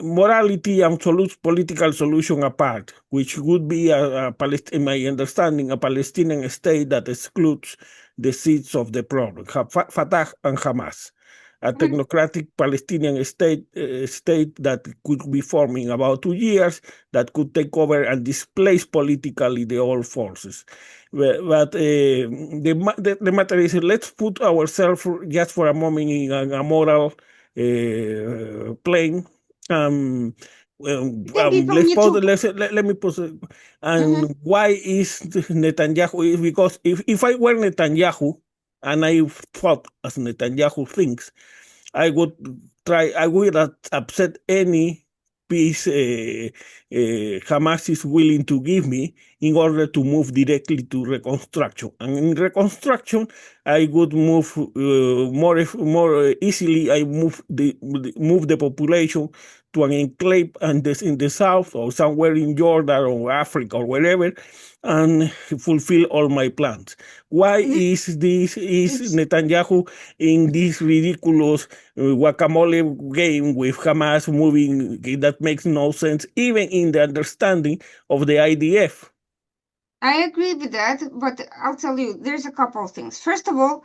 morality and political solution apart, which would be, in my understanding, a Palestinian state that excludes the seeds of the problem, Fatah and Hamas, a technocratic Palestinian state that could be forming about 2 years, that could take over and displace politically the old forces. But the matter is, let's put ourselves just for a moment in a moral plane. Then people Let's need pause. to. Let me pause. Mhm. And why is Netanyahu? Because if I were Netanyahu and I thought as Netanyahu thinks, I would I would upset any peace Hamas is willing to give me in order to move directly to reconstruction. And in reconstruction, I would move more easily. I move the population to an enclave and this in the south or somewhere in Jordan or Africa or wherever, and fulfill all my plans. Why is It's Netanyahu in this ridiculous guacamole game with Hamas moving that makes no sense, even in the understanding of the IDF? I agree with that, but I'll tell you, there's a couple of things. First of all,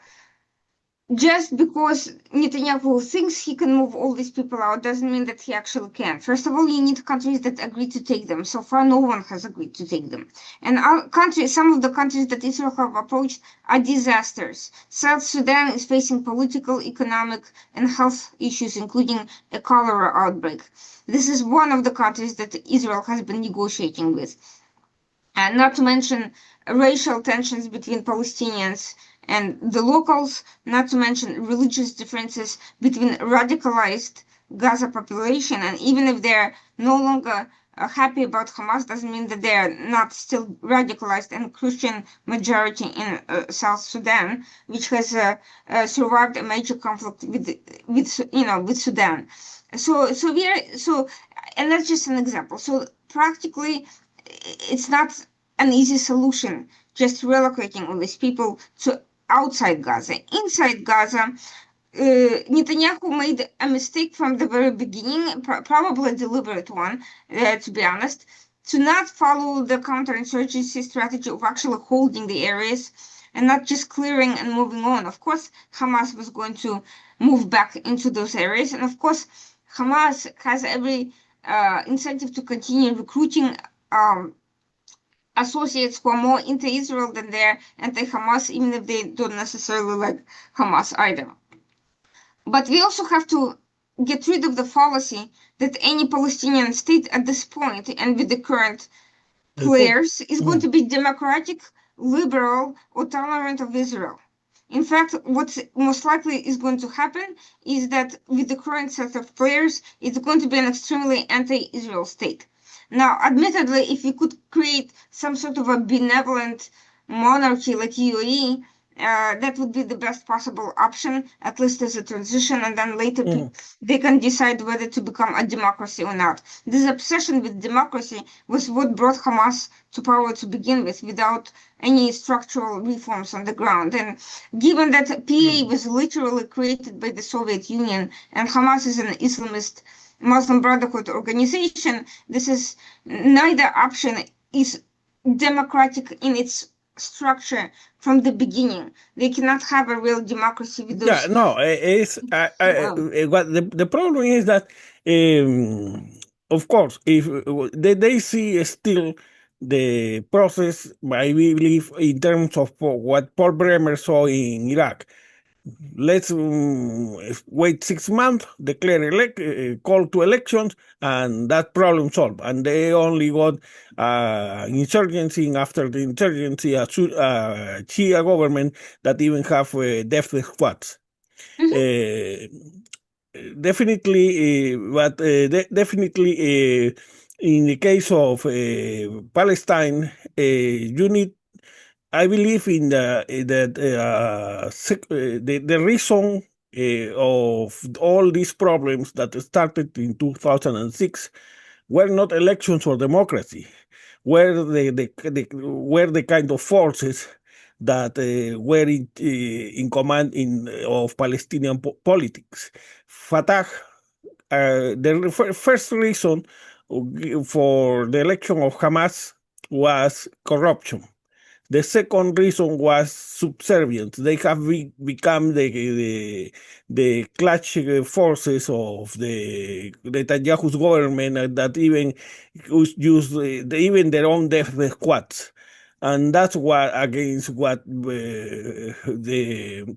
just because Netanyahu thinks he can move all these people out doesn't mean that he actually can. First of all, you need countries that agree to take them. So far, no one has agreed to take them. And our countries, some of the countries that Israel have approached are disasters. South Sudan is facing political, economic, and health issues, including a cholera outbreak. This is one of the countries that Israel has been negotiating with. And not to mention racial tensions between Palestinians and the locals, not to mention religious differences between radicalized Gaza population. And even if they're no longer happy about Hamas, doesn't mean that they're not still radicalized and Christian majority in South Sudan, which has survived a major conflict with Sudan. And that's just an example. So practically, it's not an easy solution just relocating all these people to outside Gaza. Inside Gaza, Netanyahu made a mistake from the very beginning, probably a deliberate one, to be honest, to not follow the counterinsurgency strategy of actually holding the areas and not just clearing and moving on. Of course, Hamas was going to move back into those areas, and of course, Hamas has every incentive to continue recruiting um, associates who are more anti-Israel than they're anti-Hamas, even if they don't necessarily like Hamas either. But we also have to get rid of the fallacy that any Palestinian state at this point and with the current players is going to be democratic, liberal, or tolerant of Israel. In fact, what's most likely is going to happen is that with the current set of players, it's going to be an extremely anti-Israel state. Now, admittedly, if we could create some sort of a benevolent monarchy like UAE, that would be the best possible option, at least as a transition, and then later they can decide whether to become a democracy or not. This obsession with democracy was what brought Hamas to power to begin with, without any structural reforms on the ground. And given that PA was literally created by the Soviet Union and Hamas is an Islamist Muslim Brotherhood organization, this is neither option is democratic in its structure from the beginning. They cannot have a real democracy with Yeah, those. no, it's what the problem is that, um, of course, if they see still the process, I believe, in terms of what Paul Bremer saw in Iraq. Let's wait 6 months, declare call to elections, and that problem solved. And they only got insurgency, and after the insurgency, a Shia government that even have death squads. Uh, Definitely, but definitely, in the case of Palestine, you need. I believe in that the reason of all these problems that started in 2006 were not elections or democracy, were were the kind of forces that were in command of Palestinian politics. Fatah, the first reason for the election of Hamas was corruption. The second reason was subservience. They have become the clutch forces of the Netanyahu's government that even use even their own death squads. and that's what against what the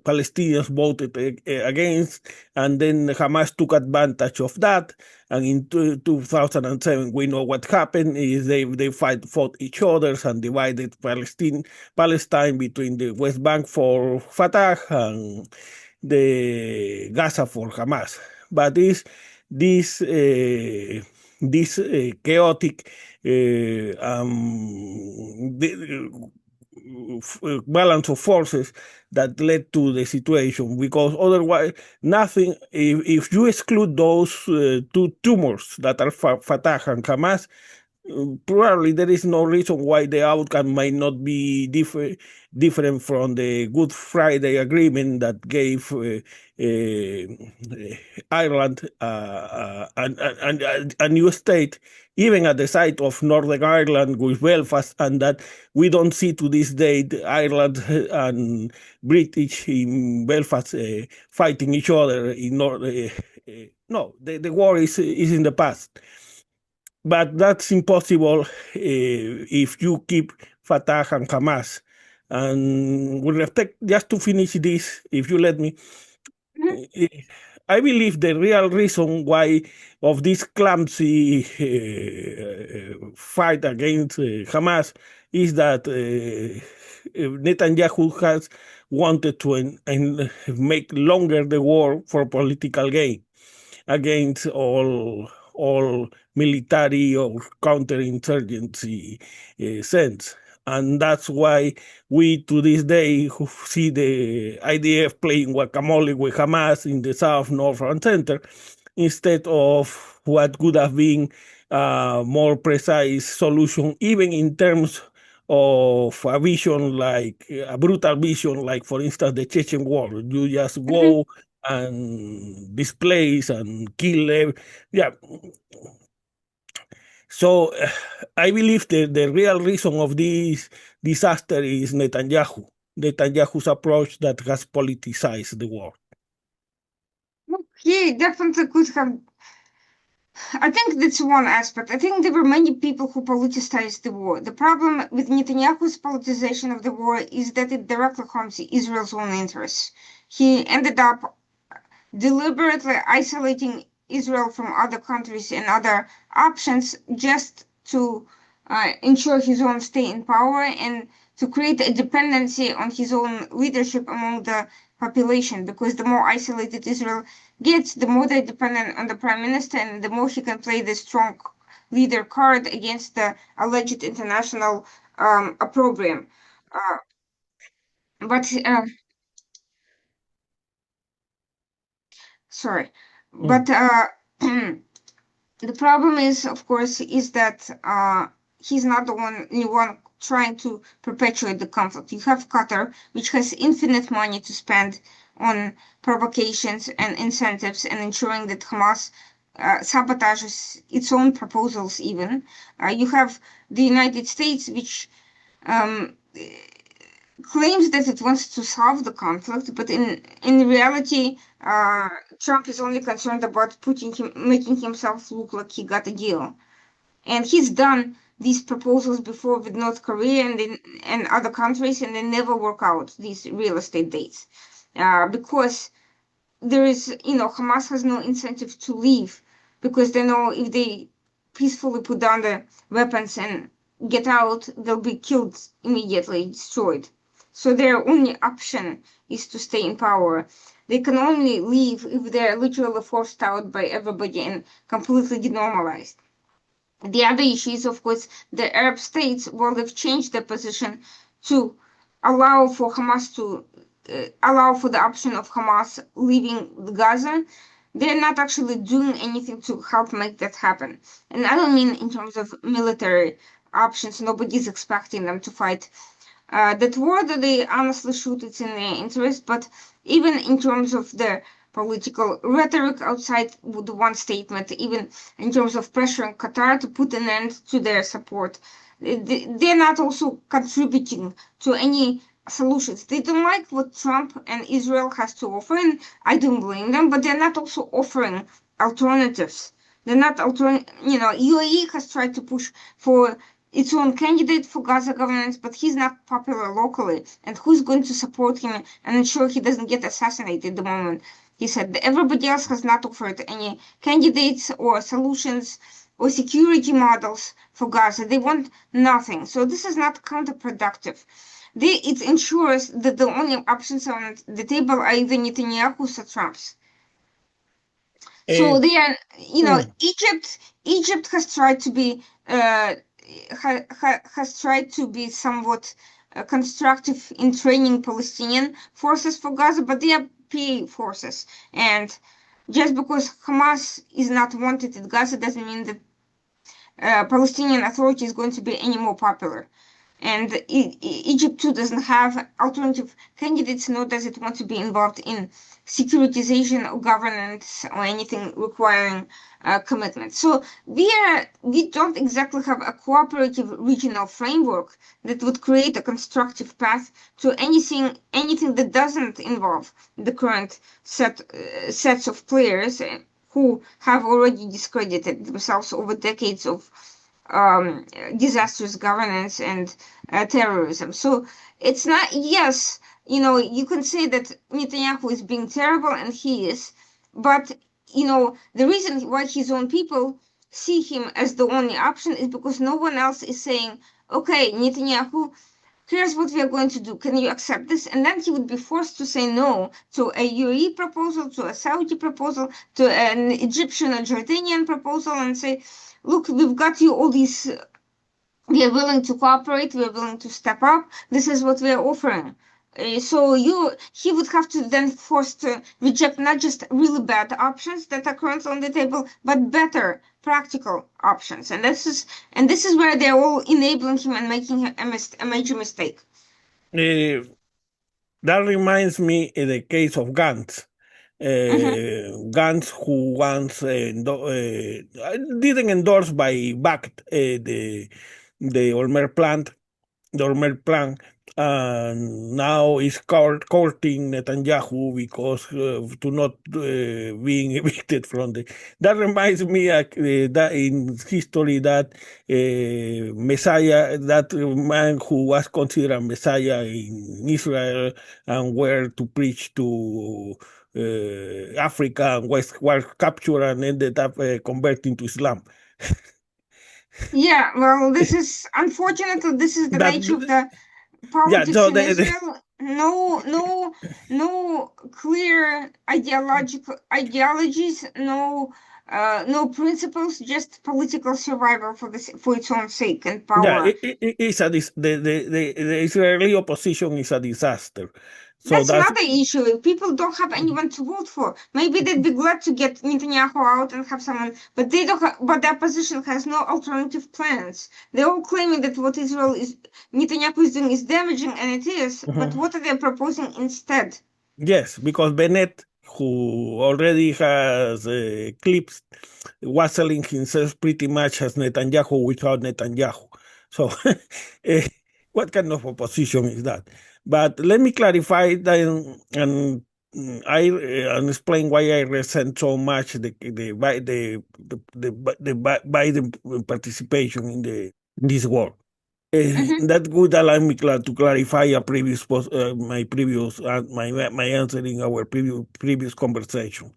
Palestinians voted against, and then Hamas took advantage of that. And in 2007, we know what happened is they fought each other and divided Palestine between the West Bank for Fatah and the Gaza for Hamas. But this chaotic balance of forces that led to the situation, because otherwise nothing, if you exclude those two tumors that are Fatah and Hamas, probably there is no reason why the outcome might not be different from the Good Friday Agreement that gave Ireland a new state, even at the site of Northern Ireland with Belfast, and that we don't see to this day Ireland and British in Belfast fighting each other in no, the war is in the past. But that's impossible if you keep Fatah and Hamas. And with respect, just to finish this, if you let me, I believe the real reason why of this clumsy fight against Hamas is that Netanyahu has wanted to make longer the war for political gain against all military or counterinsurgency sense. And that's why we, to this day, see the IDF playing guacamole with Hamas in the south, north, and center, instead of what could have been a more precise solution, even in terms of a vision like a brutal vision, like for instance the Chechen War. You just go and displace and kill. Yeah. So I believe the real reason of this disaster is Netanyahu's approach that has politicized the war. He definitely could have. I think that's one aspect. I think there were many people who politicized the war. The problem with Netanyahu's politicization of the war is that it directly harms Israel's own interests. He ended up deliberately isolating Israel from other countries and other options just to ensure his own stay in power and to create a dependency on his own leadership among the population, because the more isolated Israel gets, the more they're dependent on the prime minister and the more he can play the strong leader card against the alleged international opprobrium. Uh, but sorry, Mm. but the problem is, of course, is that he's not the only one trying to perpetuate the conflict. You have Qatar, which has infinite money to spend on provocations and incentives and ensuring that Hamas sabotages its own proposals even. You have the United States, which um, claims that it wants to solve the conflict, but in reality, Trump is only concerned about making himself look like he got a deal, and he's done these proposals before with North Korea and other countries, and they never work out, these real estate dates, because there is, Hamas has no incentive to leave, because they know if they peacefully put down the weapons and get out, they'll be killed immediately, destroyed. So their only option is to stay in power. They can only leave if they're literally forced out by everybody and completely denormalized. The other issue is, of course, the Arab states, well, they've changed their position to allow for Hamas to allow for the option of Hamas leaving Gaza. They're not actually doing anything to help make that happen. And I don't mean in terms of military options. Nobody's expecting them to fight that war that they honestly shoot, it's in their interest, but even in terms of their political rhetoric outside with one statement, even in terms of pressuring Qatar to put an end to their support, they're not also contributing to any solutions. They don't like what Trump and Israel has to offer, and I don't blame them, but they're not also offering alternatives. They're not UAE has tried to push for its own candidate for Gaza governance, but he's not popular locally. And who's going to support him and ensure he doesn't get assassinated at the moment? He said everybody else has not offered any candidates or solutions or security models for Gaza. They want nothing. So this is not counterproductive. It ensures that the only options on the table are either Netanyahu's or Trump's. So they are, Egypt has tried to be has tried to be somewhat constructive in training Palestinian forces for Gaza, but they are PA forces, and just because Hamas is not wanted in Gaza doesn't mean that Palestinian Authority is going to be any more popular. And Egypt too doesn't have alternative candidates, nor does it want to be involved in securitization or governance or anything requiring commitment. So we don't exactly have a cooperative regional framework that would create a constructive path to anything that doesn't involve the current sets of players who have already discredited themselves over decades of disastrous governance and terrorism. So it's not, yes, you can say that Netanyahu is being terrible, and he is, but, the reason why his own people see him as the only option is because no one else is saying, okay, Netanyahu, here's what we are going to do. Can you accept this? And then he would be forced to say no to a UAE proposal, to a Saudi proposal, to an Egyptian or Jordanian proposal, and say, look, we've got you all these, we are willing to cooperate, we are willing to step up, this is what we are offering. So he would have to then force to reject not just really bad options that are currently on the table, but better practical options. And this is where they're all enabling him and making a major mistake. That reminds me of the case of Gantz. Gantz, who once didn't endorse backed the Olmer plant, the Olmer plan, and now is courting Netanyahu because to not being evicted from the. That reminds me that in history that Messiah, that man who was considered Messiah in Israel and were to preach to Africa and was captured and ended up converting to Islam. Yeah, this is unfortunate. This is the nature of the politics in Israel. No clear ideologies, no principles, just political survival for its own sake and power. Yeah, the Israeli opposition is a disaster. So that's not the issue. People don't have anyone to vote for. Maybe they'd be glad to get Netanyahu out and have someone, but they don't. But the opposition has no alternative plans. They're all claiming that what Netanyahu is doing is damaging, and it is. But what are they proposing instead? Yes, because Bennett, who already has clips, was selling himself pretty much as Netanyahu without Netanyahu. So, what kind of opposition is that? But let me clarify that, and I explain why I resent so much the Biden participation in this war. That would allow me to clarify a previous my answer in our previous conversation.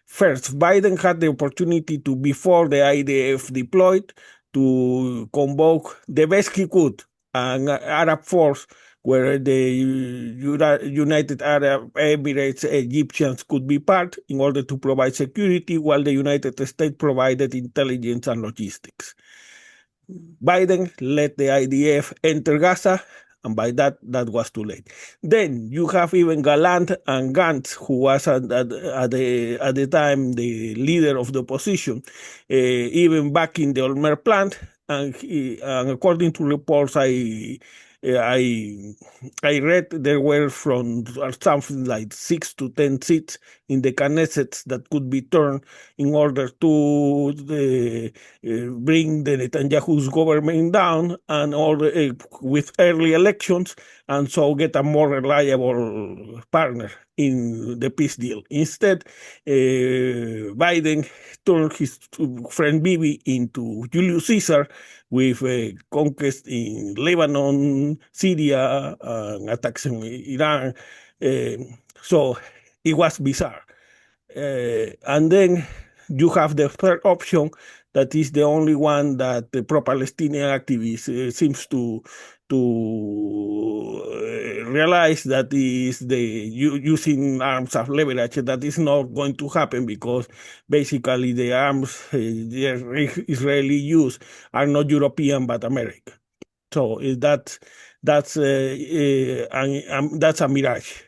First, Biden had the opportunity to, before the IDF deployed, to convoke the best he could, an Arab force where the United Arab Emirates, Egyptians could be part in order to provide security, while the United States provided intelligence and logistics. Biden let the IDF enter Gaza, and by that was too late. Then you have even Gallant and Gantz, who was at the time the leader of the opposition, even back in the Olmer plant, and according to reports I read, there were from something like 6 to 10 seats in the Knesset that could be turned in order to bring the Netanyahu's government down and with early elections, and so get a more reliable partner. in the peace deal. Instead, Biden turned his friend Bibi into Julius Caesar with conquest in Lebanon, Syria, and attacks in Iran. So it was bizarre. And then you have the third option that is the only one that the pro-Palestinian activists seems to realize that is the using arms as leverage. That is not going to happen because basically the arms the Israeli use are not European but American. So that's that's a mirage.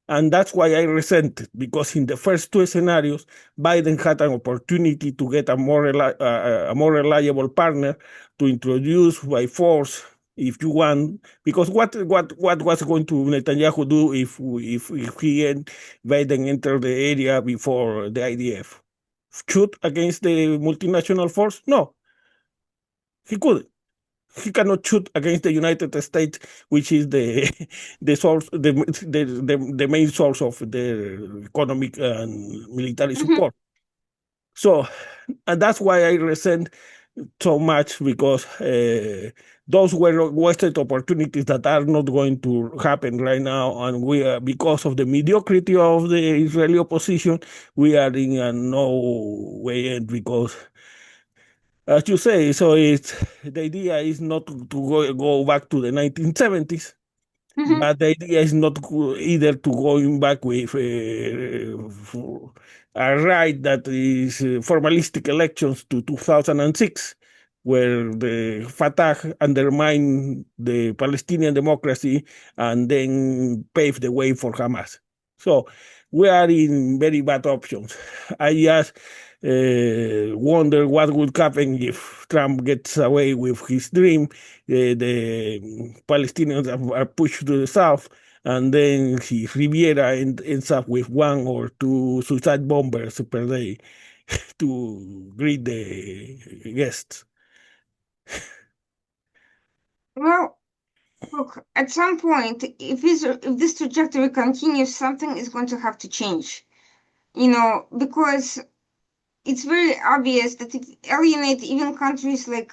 And that's why I resent it, because in the first two scenarios, Biden had an opportunity to get a more reliable partner to introduce by force, if you want. Because what was going to Netanyahu do if Biden entered the area before the IDF? Shoot against the multinational force? No, he couldn't. He cannot shoot against the United States, which is the the source, the main source of their economic and military support. So, and that's why I resent so much, because those were wasted opportunities that are not going to happen right now, and we are, because of the mediocrity of the Israeli opposition, we are in a no way end, because as you say, so it's the idea is not to go back to the 1970s, but the idea is not either to going back with a right that is formalistic elections to 2006, where the Fatah undermined the Palestinian democracy and then paved the way for Hamas. So we are in very bad options. I just wonder what would happen if Trump gets away with his dream. The Palestinians are pushed to the south, and then Riviera ends up with one or two suicide bombers per day to greet the guests. Well, look, at some point, if this trajectory continues, something is going to have to change. Because it's very obvious that it alienates even countries like,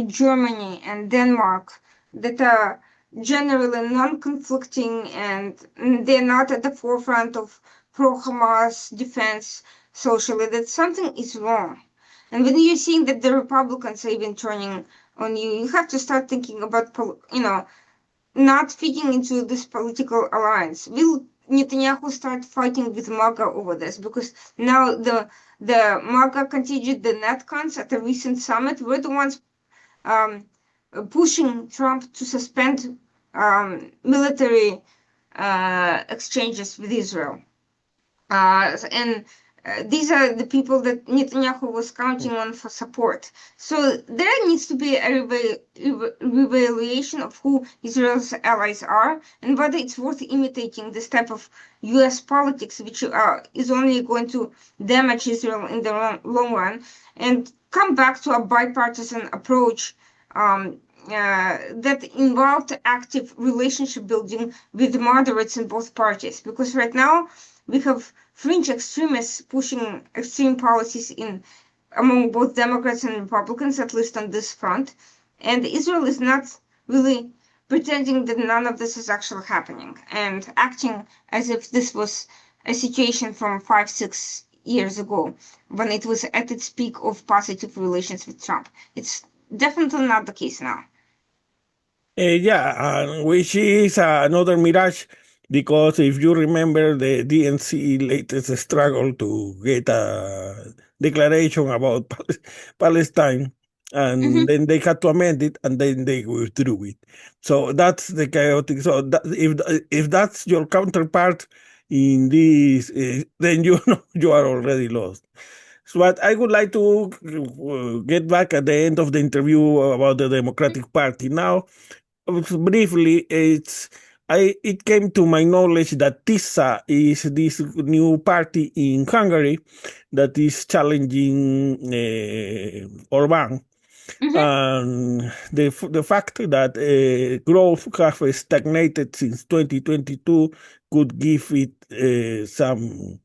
Germany and Denmark, that are generally non-conflicting, and they're not at the forefront of pro-Hamas defense socially, that something is wrong. And when you're seeing that the Republicans are even turning on you, you have to start thinking about, not fitting into this political alliance. Will Netanyahu start fighting with MAGA over this? Because now the MAGA contingent, the NetCons at a recent summit, were the ones pushing Trump to suspend military exchanges with Israel. And these are the people that Netanyahu was counting on for support. So there needs to be a reevaluation of who Israel's allies are, and whether it's worth imitating this type of U.S. politics, which is only going to damage Israel in the long run, and come back to a bipartisan approach that involved active relationship building with moderates in both parties. Because right now we have fringe extremists pushing extreme policies among both Democrats and Republicans, at least on this front. And Israel is not really pretending that none of this is actually happening and acting as if this was a situation from 5-6 years ago, when it was at its peak of positive relations with Trump. It's definitely not the case now. Which is another mirage, because if you remember the DNC latest struggle to get a declaration about Palestine, and then they had to amend it, and then they withdrew it. So that's the chaotic. So if that's your counterpart in this, then you know you are already lost. So, but I would like to get back at the end of the interview about the Democratic Party. Now, briefly, it came to my knowledge that TISA is this new party in Hungary that is challenging Orban. Mm-hmm. And the fact that growth have stagnated since 2022 could give it some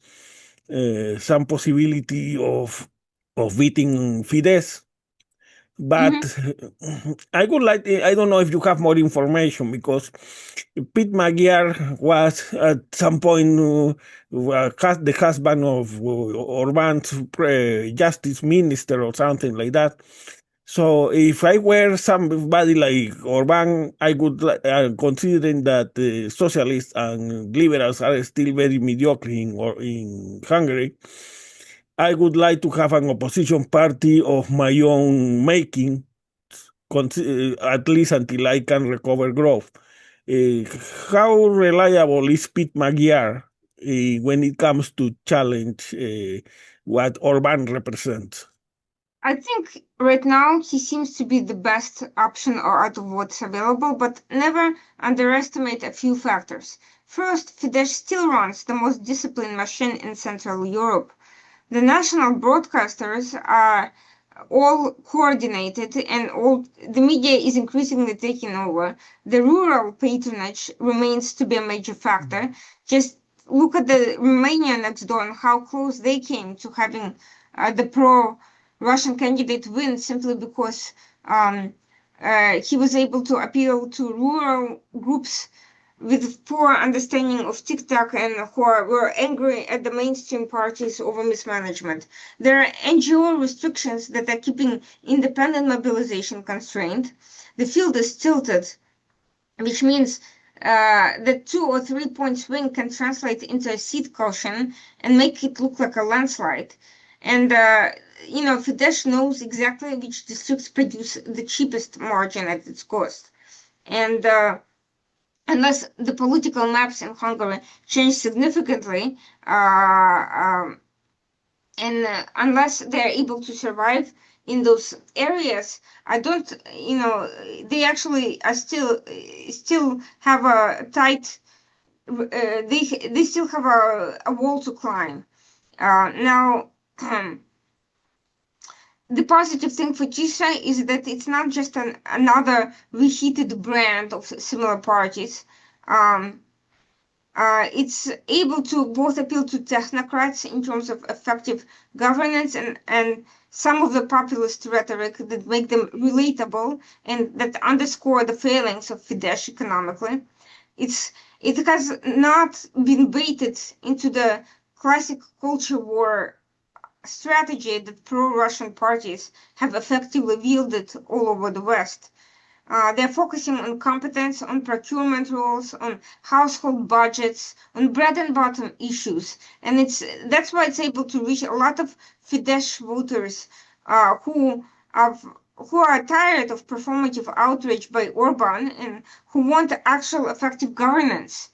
possibility of beating Fidesz. But Mm-hmm. I would like, I don't know if you have more information, because Pete Magyar was at some point the husband of Orban's justice minister or something like that. So if I were somebody like Orban, I would, considering that socialists and liberals are still very mediocre in Hungary, I would like to have an opposition party of my own making, at least until I can recover growth. Uh, how reliable is Pete Magyar when it comes to challenge what Orban represents? I think right now he seems to be the best option or out of what's available, but never underestimate a few factors. First, Fidesz still runs the most disciplined machine in Central Europe. The national broadcasters are all coordinated and all the media is increasingly taking over. The rural patronage remains to be a major factor. Just look at the Romania next door and how close they came to having the pro-Russian candidate win simply because he was able to appeal to rural groups with poor understanding of TikTok and who were angry at the mainstream parties over mismanagement. There are NGO restrictions that are keeping independent mobilization constrained. The field is tilted, which means the 2 or 3 point swing can translate into a seat caution and make it look like a landslide. And Fidesz knows exactly which districts produce the cheapest margin at its cost. And unless the political maps in Hungary change significantly, and unless they're able to survive in those areas, I don't, they actually are still have a tight, they still have a wall to climb. Now, the positive thing for Tisha is that it's not just another reheated brand of similar parties. Um, it's able to both appeal to technocrats in terms of effective governance and some of the populist rhetoric that make them relatable and that underscore the failings of Fidesz economically. It has not been baited into the classic culture war strategy that pro-Russian parties have effectively wielded all over the West. They're focusing on competence, on procurement rules, on household budgets, on bread and butter issues, and that's why it's able to reach a lot of Fidesz voters who are tired of performative outrage by Orban and who want actual effective governance.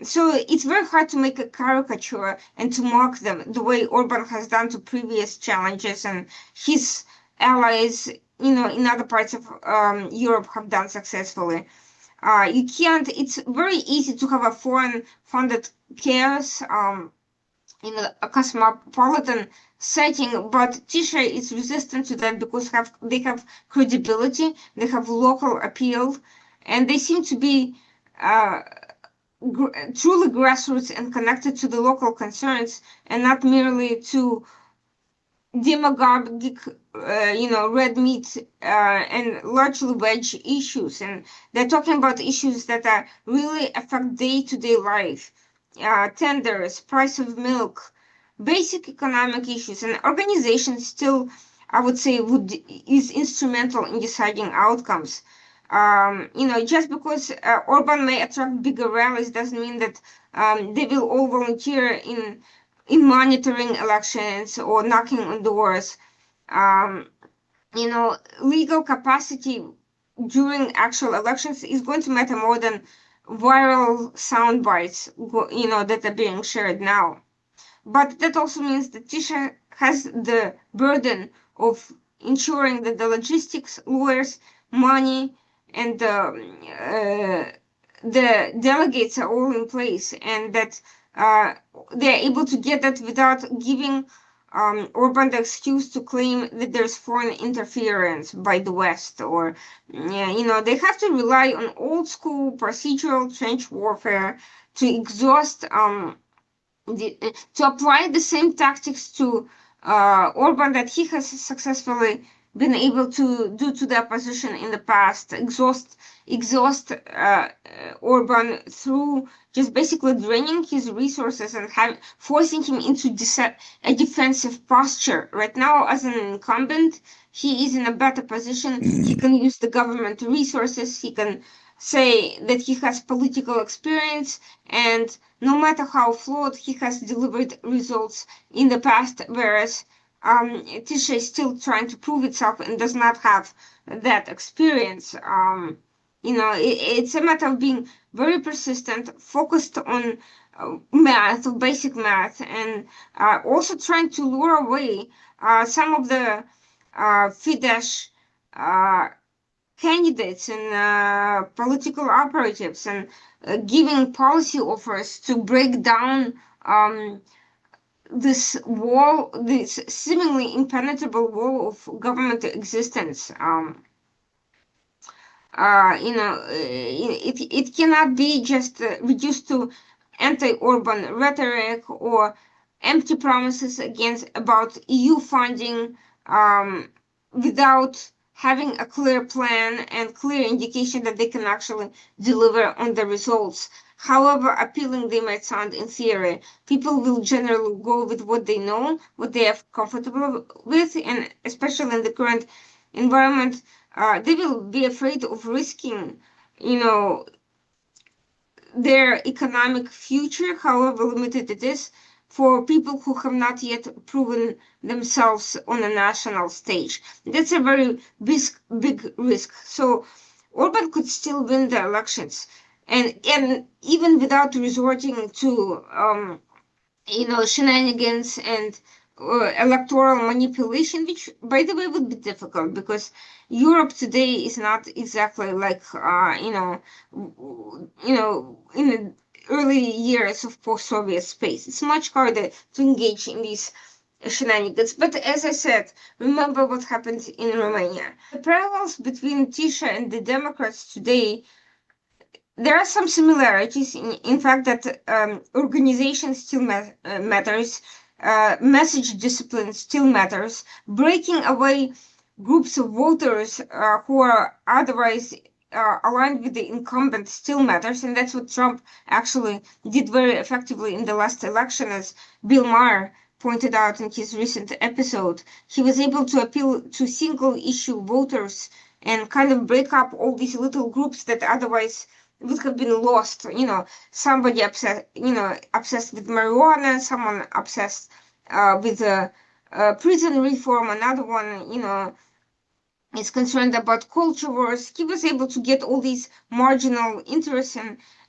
So it's very hard to make a caricature and to mock them the way Orban has done to previous challenges and his allies, in other parts of Europe have done successfully. You can't, it's very easy to have a foreign funded chaos in a cosmopolitan setting, but Tisha is resistant to that because they have credibility, they have local appeal, and they seem to be truly grassroots and connected to the local concerns and not merely to demagogic, red meat and largely wedge issues. And they're talking about issues that are really affect day-to-day life, tenders, price of milk, basic economic issues. And organizations still, I would say, is instrumental in deciding outcomes. Just because Orban may attract bigger rallies doesn't mean that they will all volunteer in monitoring elections or knocking on doors. Um, Legal capacity during actual elections is going to matter more than viral sound bites, that are being shared now. But that also means that Tisha has the burden of ensuring that the logistics, lawyers, money, and the delegates are all in place, and that they're able to get that without giving Orban the excuse to claim that there's foreign interference by the West, or they have to rely on old school procedural trench warfare to exhaust to apply the same tactics to Orban that he has successfully been able to do to the opposition in the past, exhaust Orban through just basically draining his resources and forcing him into a defensive posture. Right now, as an incumbent, he is in a better position. He can use the government resources. He can say that he has political experience, and no matter how flawed, he has delivered results in the past, whereas Tisha is still trying to prove itself and does not have that experience. It's a matter of being very persistent, focused on math, basic math, and also trying to lure away some of the Fidesz candidates and political operatives, and giving policy offers to break down this wall, this seemingly impenetrable wall of government existence. It cannot be just reduced to anti-Orban rhetoric or empty promises about EU funding without having a clear plan and clear indication that they can actually deliver on the results. However appealing they might sound in theory, people will generally go with what they know, what they are comfortable with, and especially in the current environment, they will be afraid of risking, their economic future, however limited it is, for people who have not yet proven themselves on a national stage. That's a very big risk. So Orban could still win the elections, and even without resorting to shenanigans and electoral manipulation, which, by the way, would be difficult because Europe today is not exactly like in the early years of post-Soviet space. It's much harder to engage in these shenanigans. But as I said, remember what happened in Romania. The parallels between Tisha and the Democrats today, there are some similarities in fact that organization still matters, message discipline still matters, breaking away groups of voters who are otherwise aligned with the incumbent still matters, and that's what Trump actually did very effectively in the last election, as Bill Maher pointed out in his recent episode. He was able to appeal to single issue voters and kind of break up all these little groups that otherwise would have been lost. Somebody obsessed with marijuana, someone obsessed with prison reform, another one, is concerned about culture wars. He was able to get all these marginal interests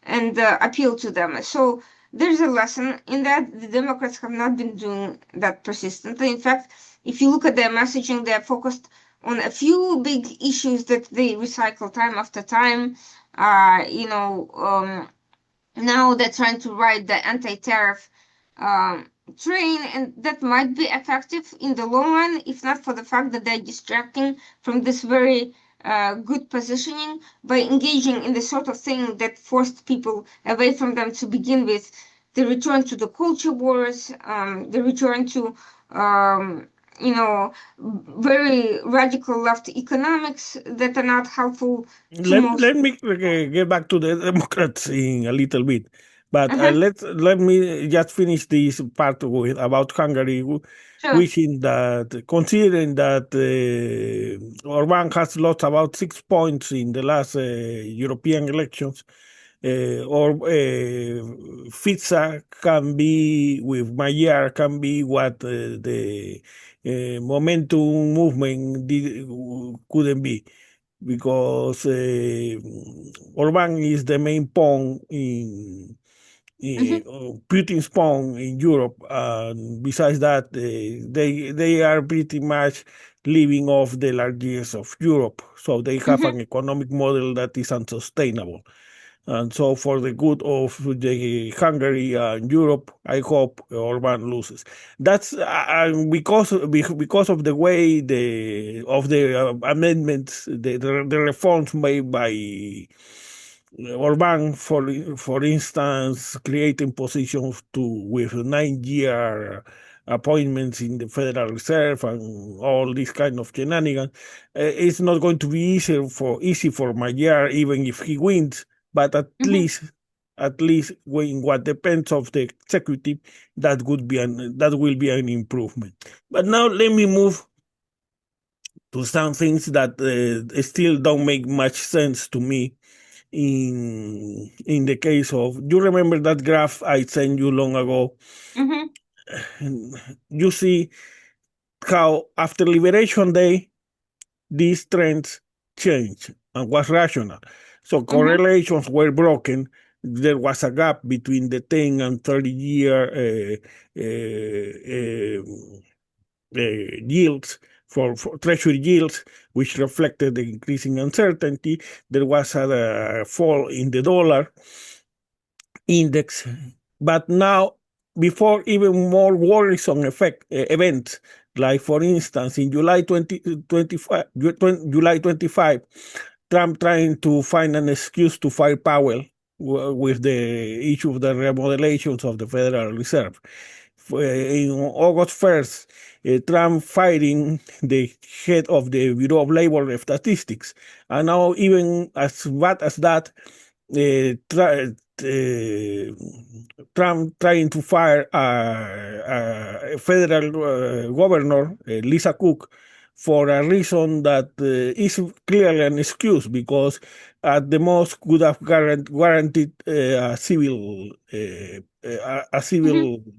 and appeal to them. So there's a lesson in that. The Democrats have not been doing that persistently. In fact, if you look at their messaging, they're focused on a few big issues that they recycle time after time. Now they're trying to ride the anti-tariff train, and that might be effective in the long run, if not for the fact that they're distracting from this very good positioning by engaging in the sort of thing that forced people away from them to begin with. The return to the culture wars, the return to very radical left economics that are not helpful to most. Let me get back to the Democrats in a little bit, but let me just finish this part with about Hungary, Sure. wishing that, considering that Orban has lost about 6 points in the last European elections, or Fica can be, with Magyar, can be what the momentum movement couldn't be, because Orban is the main pawn in Putin's pawn in Europe. Besides that, they are pretty much living off the largesse of Europe, so they have an economic model that is unsustainable. And so, for the good of the Hungary and Europe, I hope Orban loses. That's because of the way the amendments, the reforms made by Orban, for instance, creating positions with 9-year appointments in the Federal Reserve and all this kind of shenanigans. It's not going to be easy for Magyar, even if he wins. But at least when what depends of the executive, that will be an improvement. But now let me move to some things that still don't make much sense to me. In the case of, you remember that graph I sent you long ago? You see how after Liberation Day these trends changed and was rational. So correlations were broken. There was a gap between the 10 and 30-year yields for treasury yields, which reflected the increasing uncertainty. There was a fall in the dollar index. But now, before even more worrisome events, like for instance, in July 25, Trump trying to find an excuse to fire Powell with the issue of the remodelations of the Federal Reserve. In August 1st, Trump firing the head of the Bureau of Labor Statistics. And now, even as bad as that, Trump trying to fire a federal governor, Lisa Cook, for a reason that is clearly an excuse, because at the most could have guaranteed a civil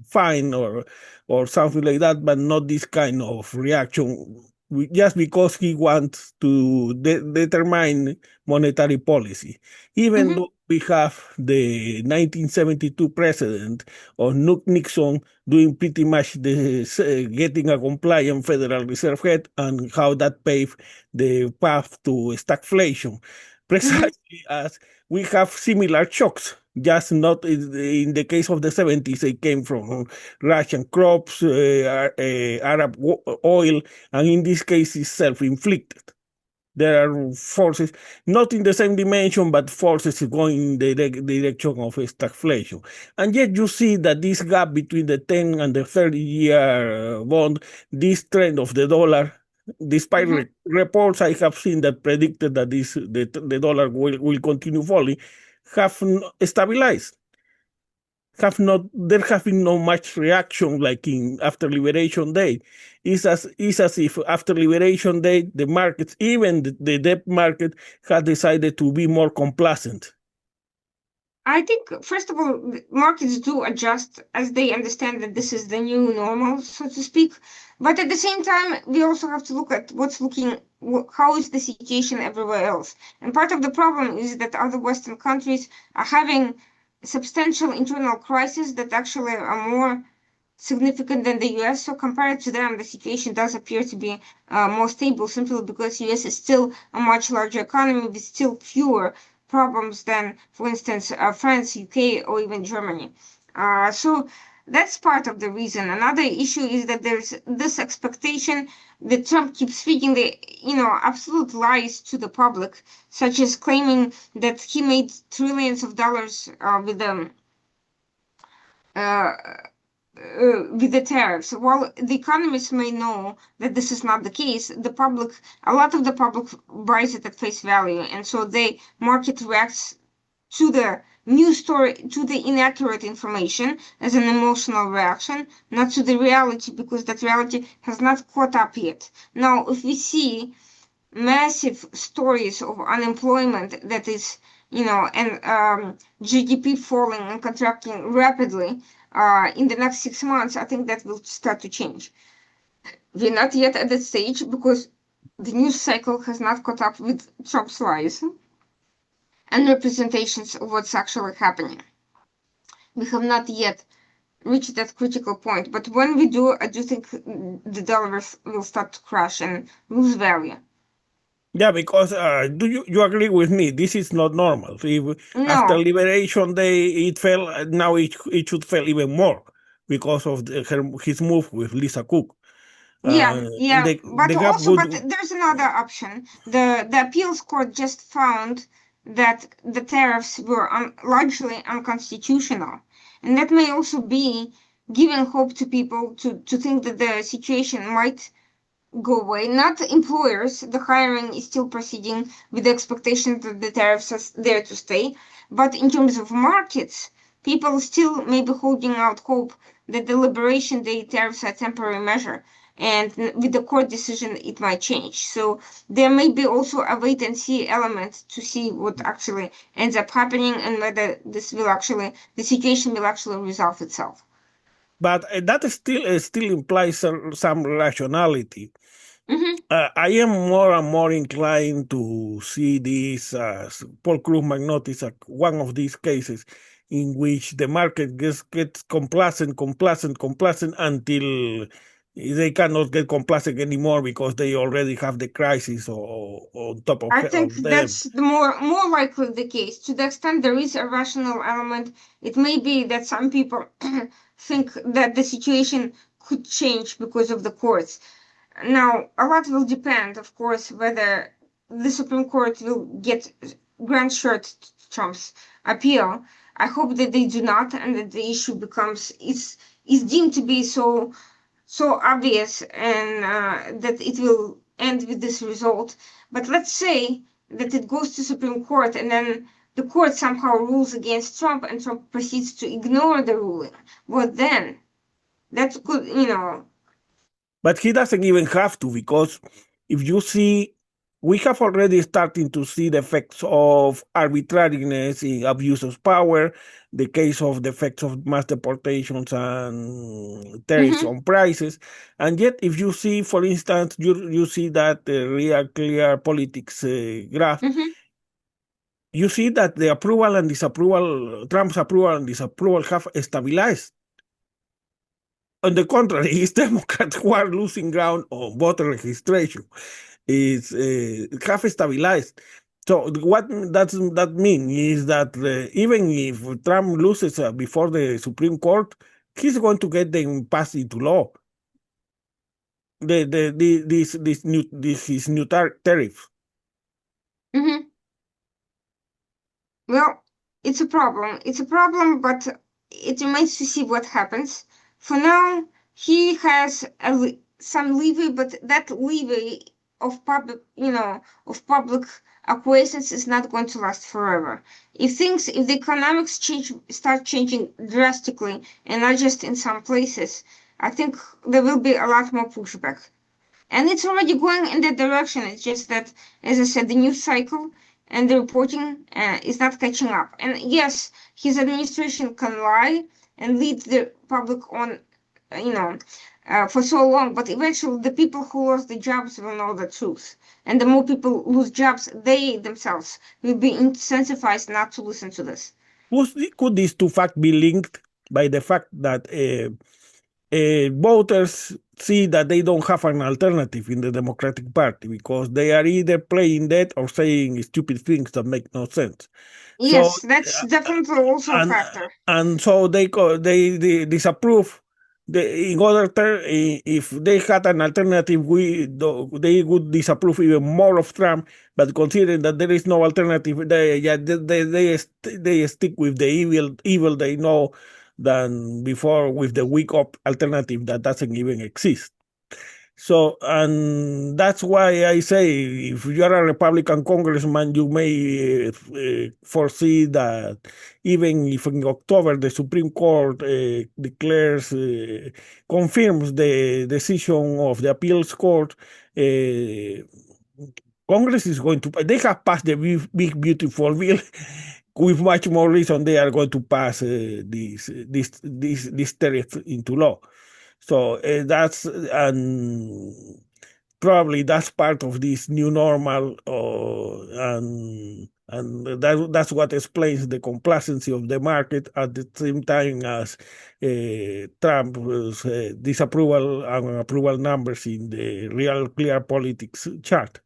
fine or something like that, but not this kind of reaction, just because he wants to determine monetary policy. Even though we have the 1972 precedent of Nixon doing pretty much getting a compliant Federal Reserve head, and how that paved the path to stagflation. Precisely as we have similar shocks, just not in the case of the 70s, they came from Russian crops, Arab oil, and in this case, it's self-inflicted. There are forces, not in the same dimension, but forces going in the direction of stagflation. And yet you see that this gap between the 10 and the 30-year bond, this trend of the dollar, despite reports I have seen that predicted that the dollar will continue falling, have stabilized. There have been no much reaction like in after Liberation Day. It's as if after Liberation Day the markets, even the debt market, had decided to be more complacent. I think, first of all, markets do adjust as they understand that this is the new normal, so to speak. But at the same time, we also have to look at how is the situation everywhere else. And part of the problem is that other Western countries are having substantial internal crises that actually are more significant than the US. So compared to them, the situation does appear to be more stable, simply because US is still a much larger economy with still fewer problems than, for instance, France, UK, or even Germany. So that's part of the reason. Another issue is that there's this expectation that Trump keeps feeding the, absolute lies to the public, such as claiming that he made trillions of dollars with the tariffs. While the economists may know that this is not the case, a lot of the public buys it at face value, and so the market reacts to the news story, to the inaccurate information as an emotional reaction, not to the reality, because that reality has not caught up yet. Now, if we see massive stories of unemployment that is, and GDP falling and contracting rapidly in the next 6 months, I think that will start to change. We're not yet at that stage because the news cycle has not caught up with Trump's lies and representations of what's actually happening. We have not yet reached that critical point, but when we do, I do think the dollar will start to crash and lose value. Yeah, because do you agree with me? This is not normal. If after No, Liberation Day it fell, now it should fail even more because of his move with Lisa Cook. yeah, yeah, but The gap also, would. but there's another option. The appeals court just found that the tariffs were largely unconstitutional, and that may also be giving hope to people to think that the situation might go away. Not employers. The hiring is still proceeding with the expectation that the tariffs are there to stay. But in terms of markets, people still may be holding out hope that the Liberation Day tariffs are a temporary measure. And with the court decision, it might change. So there may be also a wait and see element to see what actually ends up happening and whether the situation will actually resolve itself. But that still implies some rationality. Hmm. I am more and more inclined to see this as Paul Krugman noticed one of these cases in which the market gets complacent until they cannot get complacent anymore because they already have the crisis on top I think of them. that's the more likely the case. To the extent there is a rational element, it may be that some people think that the situation could change because of the courts. Now, a lot will depend, of course, whether the Supreme Court will grant short Trump's appeal. I hope that they do not, and that the issue becomes is deemed to be so obvious and that it will end with this result. But let's say that it goes to Supreme Court and then the court somehow rules against Trump and Trump proceeds to ignore the ruling. What then? That could, But he doesn't even have to, because if you see, we have already starting to see the effects of arbitrariness in abuse of power, the case of the effects of mass deportations and tariffs mm-hmm, on prices. And yet, if you see, for instance, you see that real clear politics graph, mm-hmm, you see that the approval and disapproval, Trump's approval and disapproval have stabilized. On the contrary, it's Democrats who are losing ground on voter registration. It's half stabilized. So what that mean is that even if Trump loses before the Supreme Court, he's going to get them passed into law. This his new tariff. mm-hmm. Well, it's a problem. It's a problem, but it remains to see what happens. For now, he has some leeway, but that leeway of public acquiescence is not going to last forever. If the economics start changing drastically, and not just in some places, I think there will be a lot more pushback. And it's already going in that direction. It's just that, as I said, the news cycle and the reporting is not catching up. And yes, his administration can lie and lead the public on, you know, for so long, but eventually the people who lost the jobs will know the truth. And the more people lose jobs, they themselves will be incentivized not to listen to this. Could these two facts be linked by the fact that voters see that they don't have an alternative in the Democratic Party because they are either playing dead or saying stupid things that make no sense. So Yes, that's definitely also a and factor. so they disapprove. In other terms, if they had an alternative, they would disapprove even more of Trump. But considering that there is no alternative, they stick with the evil they know than before with the weak alternative that doesn't even exist. So, and that's why I say if you're a Republican congressman, you may foresee that even if in October the Supreme Court confirms the decision of the appeals court, uh, Congress is going to, they have passed the big beautiful bill. With much more reason, they are going to pass this tariff into law. So that's probably that's part of this new normal, and that's what explains the complacency of the market at the same time as Trump's disapproval and approval numbers in the real clear politics chart.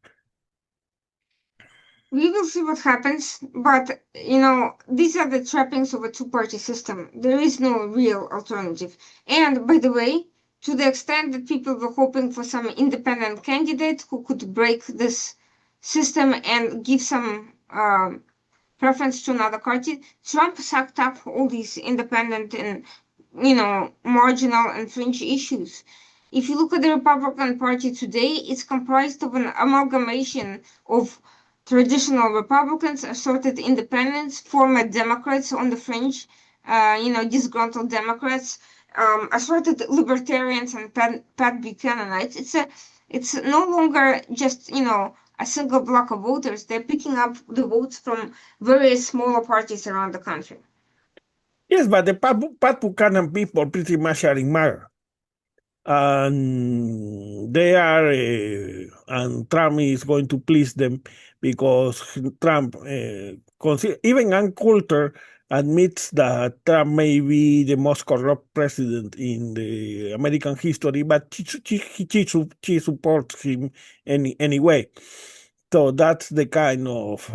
We will see what happens, but these are the trappings of a two-party system. There is no real alternative. And by the way, to the extent that people were hoping for some independent candidate who could break this system and give some preference to another party, Trump sucked up all these independent and marginal and fringe issues. If you look at the Republican Party today, it's comprised of an amalgamation of traditional Republicans, assorted independents, former Democrats on the fringe, disgruntled Democrats, assorted libertarians and Pat Buchananites. It's no longer just a single block of voters. They're picking up the votes from various smaller parties around the country. Yes, but the Pat Buchanan people pretty much are in Mara. And they are, and Trump is going to please them because Trump, even Ann Coulter admits that Trump may be the most corrupt president in the American history, but she supports him anyway. So that's the kind of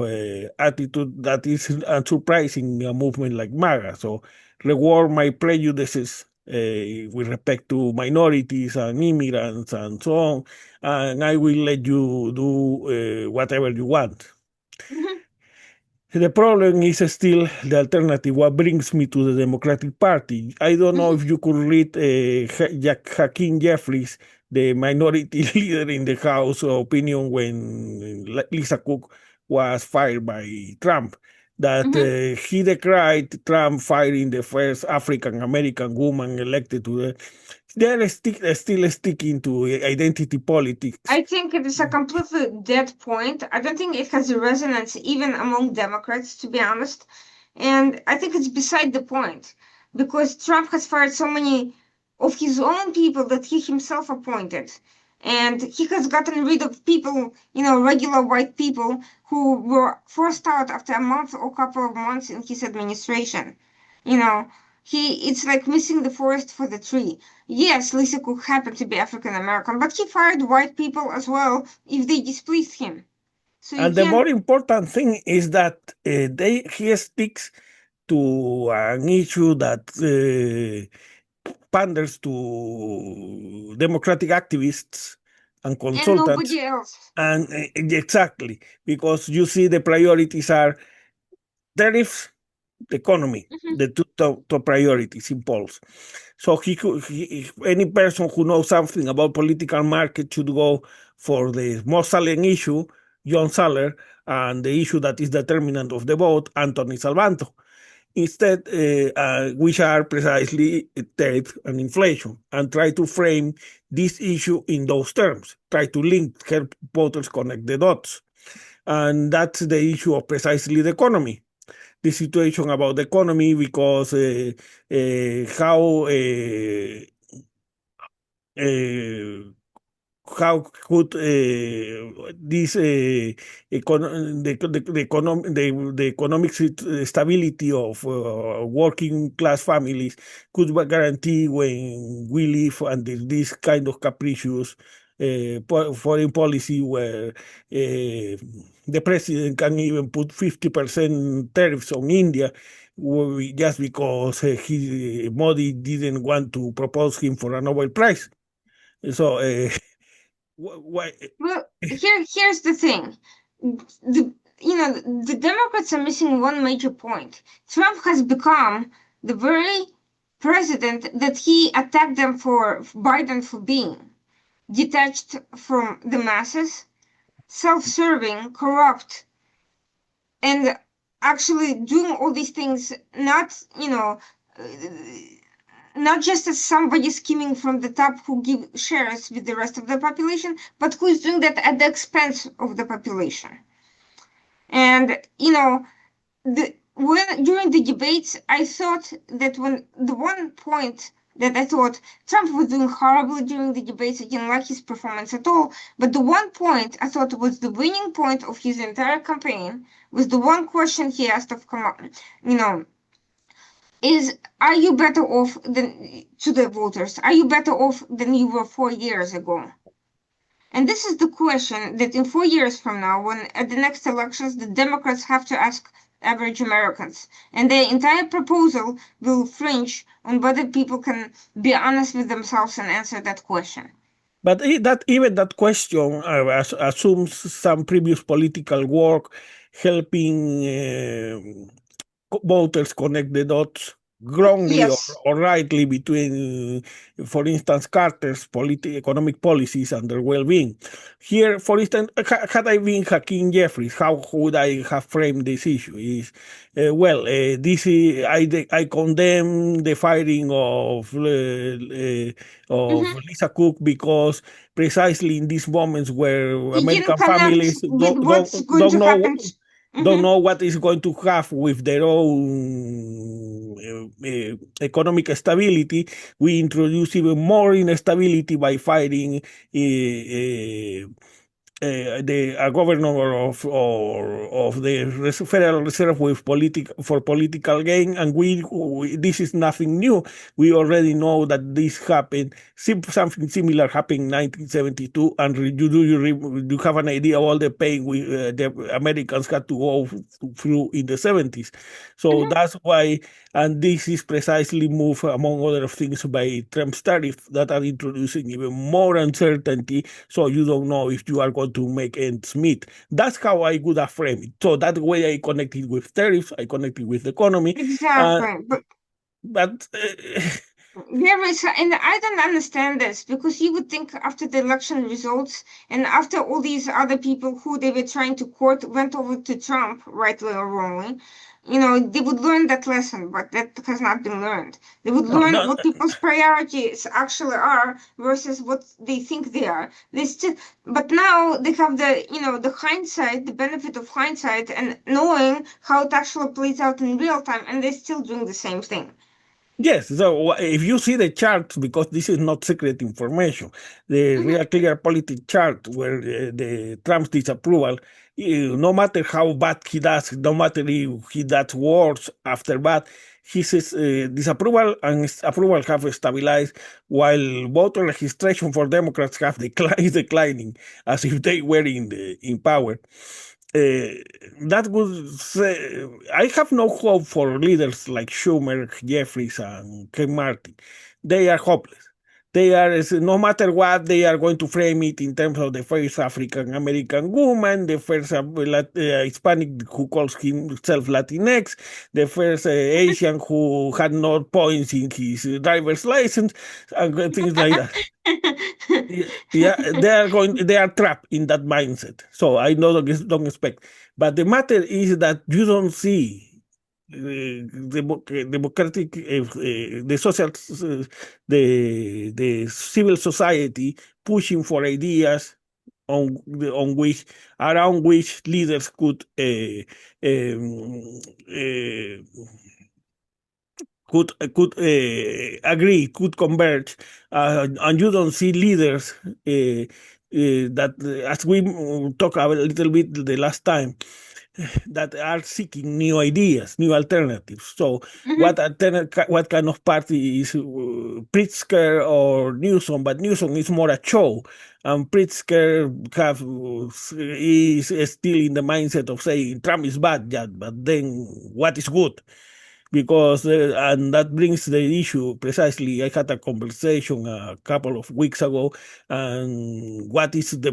attitude that is unsurprising in a movement like MAGA. So reward my prejudices with respect to minorities and immigrants and so on, and I will let you do whatever you want. Mhm. The problem is still the alternative. What brings me to the Democratic Party? I don't know Mhm. if you could read Hakeem Jeffries, the minority leader in the House, opinion when Lisa Cook was fired by Trump, that Mhm. he decried Trump firing the first African American woman elected to the. They're still sticking to identity politics. I think it is a completely dead point. I don't think it has a resonance even among Democrats, to be honest. And I think it's beside the point because Trump has fired so many of his own people that he himself appointed. And he has gotten rid of people, regular white people who were forced out after a month or couple of months in his administration. You know, it's like missing the forest for the tree. Yes, Lisa Cook happened to be African American, but he fired white people as well if they displeased him. So you And the can't. more important thing is that he sticks to an issue that panders to democratic activists and And consultants. nobody else. And exactly, because you see the priorities are tariffs, the economy, Mhm. the two top priorities in polls. So any person who knows something about political market should go for the most salient issue, John Saller, and the issue that is determinant of the vote, Anthony Salvanto. Instead, which are precisely debt and inflation, and try to frame this issue in those terms. Try to help voters connect the dots. And that's the issue of precisely the economy, the situation about the economy, because uh, how could this the economic stability of working class families could guarantee when we live under this kind of capricious foreign policy where the president can even put 50% tariffs on India just because Modi didn't want to propose him for a Nobel Prize. So why? Well, here's the thing. The Democrats are missing one major point. Trump has become the very president that he attacked them for Biden for being detached from the masses, self-serving, corrupt, and actually doing all these things uh, not just as somebody skimming from the top who give shares with the rest of the population, but who is doing that at the expense of the population. And when during the debates, I thought that when the one point that I thought Trump was doing horribly during the debates, I didn't like his performance at all. But the one point I thought was the winning point of his entire campaign was the one question he asked of, you know, is are you better off than to the voters? Are you better off than you were 4 years ago? And this is the question that in 4 years from now, when at the next elections, the Democrats have to ask average Americans. And their entire proposal will fringe on whether people can be honest with themselves and answer that question. But that even that question assumes some previous political work helping voters connect the dots wrongly Yes. or rightly between, for instance, Carter's economic policies and their well-being. Here, for instance, had I been Hakeem Jeffries, how would I have framed this issue? Is this is, I condemn the firing of Mhm. Lisa Cook because precisely in these moments where You didn't American connect families with what's going to happen. don't Mhm. know what is going to have with their own economic stability, we introduce even more instability by fighting the a governor of the Federal Reserve with for political gain, and this is nothing new. We already know that this happened. Something similar happened in 1972, and you have an idea of all the pain the Americans had to go through in the 70s. So Mhm. that's why, and this is precisely moved, among other things, by Trump's tariffs that are introducing even more uncertainty, so you don't know if you are going to make ends meet. That's how I would have framed it. So that way I connected with tariffs, I connected with the economy, uh, Exactly. but There is, and I don't understand this because you would think after the election results and after all these other people who they were trying to court went over to Trump, rightly or wrongly, they would learn that lesson, but that has not been learned. They would no, learn no, what people's priorities actually are versus what they think they are. They still, but now they have the hindsight, the benefit of hindsight, and knowing how it actually plays out in real time, and they're still doing the same thing. yes, so if you see the charts, because this is not secret information, the Mhm. real clear politics chart where the Trump's disapproval, no matter how bad he does, no matter if he does worse after bad, his disapproval and approval have stabilized, while voter registration for Democrats have is declining as if they were in power. Uh, that would say, I have no hope for leaders like Schumer, Jeffries, and Ken Martin. They are hopeless. They are, no matter what, they are going to frame it in terms of the first African American woman, the first Hispanic who calls himself Latinx, the first Asian who had no points in his driver's license, and things like that. Yeah, they are trapped in that mindset. So I know don't expect. But the matter is that you don't see democratic, the social, the civil society pushing for ideas on which around which leaders could agree, could converge, and you don't see leaders that, as we talked a little bit the last time, that are seeking new ideas, new alternatives. So, Mhm. what kind of party is Pritzker or Newsom? But Newsom is more a show, and Pritzker is still in the mindset of saying Trump is bad, yeah, but then what is good? Because and that brings the issue precisely. I had a conversation a couple of weeks ago, and what is the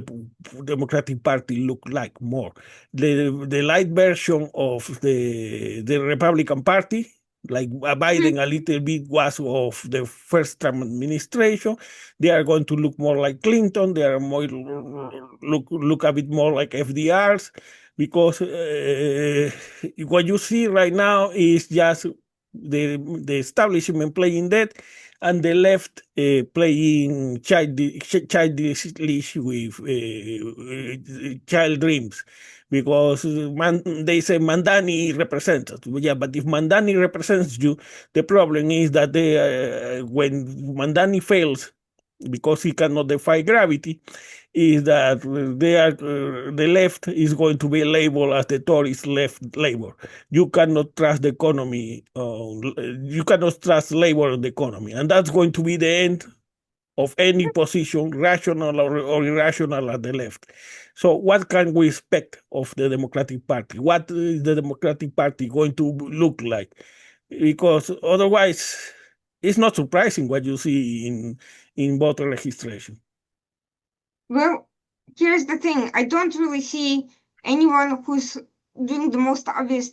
Democratic Party look like more? The light version of the Republican Party, like Mhm. Biden a little bit was of the first Trump administration. They are going to look more like Clinton. They are more look a bit more like FDR's, because what you see right now is just the establishment playing dead, and the left playing childish with child dreams, because they say Mandani represents us. Yeah, but if Mandani represents you, the problem is that when Mandani fails because he cannot defy gravity, is that the left is going to be labeled as the Tories left labor. You cannot trust the economy. You cannot trust labor on the economy, and that's going to be the end. of any position, rational or irrational, at the left. So, what can we expect of the Democratic Party? What is the Democratic Party going to look like? Because otherwise, it's not surprising what you see in voter registration. Well, here's the thing. I don't really see anyone who's doing the most obvious,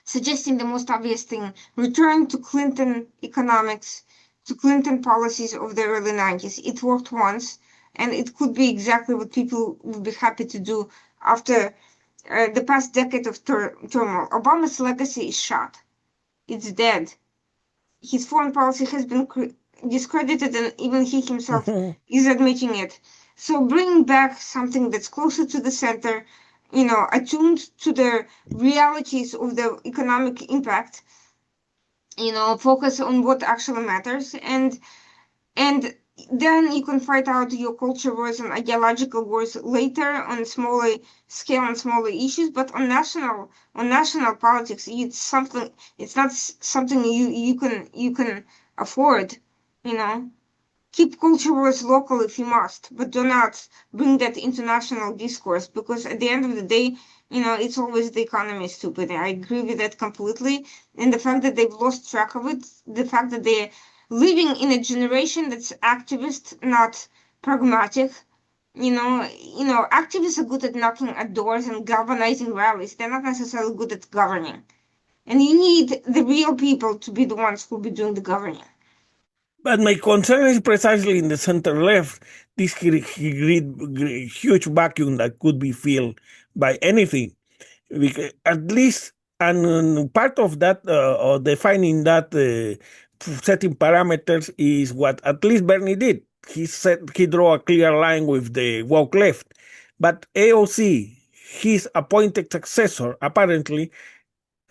suggesting the most obvious thing, return to Clinton economics, to Clinton policies of the early 90s. It worked once, and it could be exactly what people would be happy to do after the past decade of turmoil. Obama's legacy is shot. It's dead. His foreign policy has been discredited, and even he himself is admitting it. So bringing back something that's closer to the center, attuned to the realities of the economic impact, focus on what actually matters, and then you can fight out your culture wars and ideological wars later on smaller scale and smaller issues. But on national politics, it's not something you can afford. You know, keep culture wars local if you must, but do not bring that into national discourse, because at the end of the day, it's always the economy is stupid. I agree with that completely. And the fact that they've lost track of it, the fact that they're living in a generation that's activist, not pragmatic. Activists are good at knocking at doors and galvanizing rallies. They're not necessarily good at governing. And you need the real people to be the ones who'll be doing the governing. But my concern is precisely in the center left, this huge vacuum that could be filled by anything. At least, and part of that, or defining that, setting parameters is what at least Bernie did. He drew a clear line with the woke left. But AOC, his appointed successor, apparently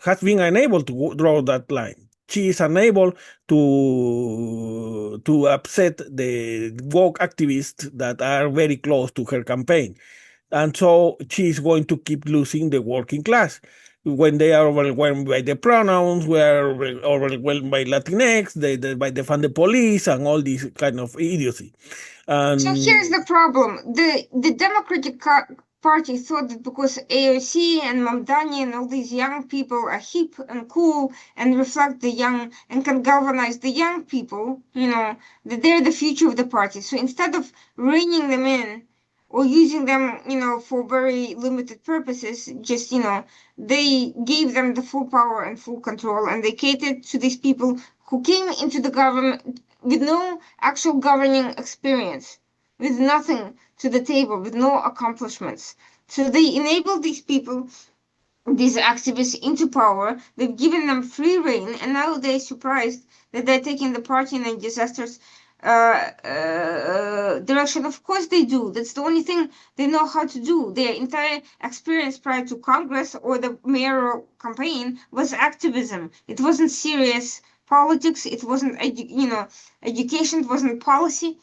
has been unable to draw that line. She is unable to upset the woke activists that are very close to her campaign. And so she is going to keep losing the working class. When they are overwhelmed by the pronouns, we are overwhelmed by Latinx, by defund the police, and all this kind of idiocy. So here's the problem. The Democratic Party thought that because AOC and Mamdani and all these young people are hip and cool and reflect the young and can galvanize the young people, that they're the future of the party. So instead of reining them in or using them, for very limited purposes, just, they gave them the full power and full control, and they catered to these people who came into the government with no actual governing experience, with nothing to the table, with no accomplishments. So they enabled these people, these activists, into power. They've given them free reign, and now they're surprised that they're taking the party in a disastrous direction. Of course they do. That's the only thing they know how to do. Their entire experience prior to Congress or the mayoral campaign was activism. It wasn't serious politics. It wasn't education. It wasn't policy.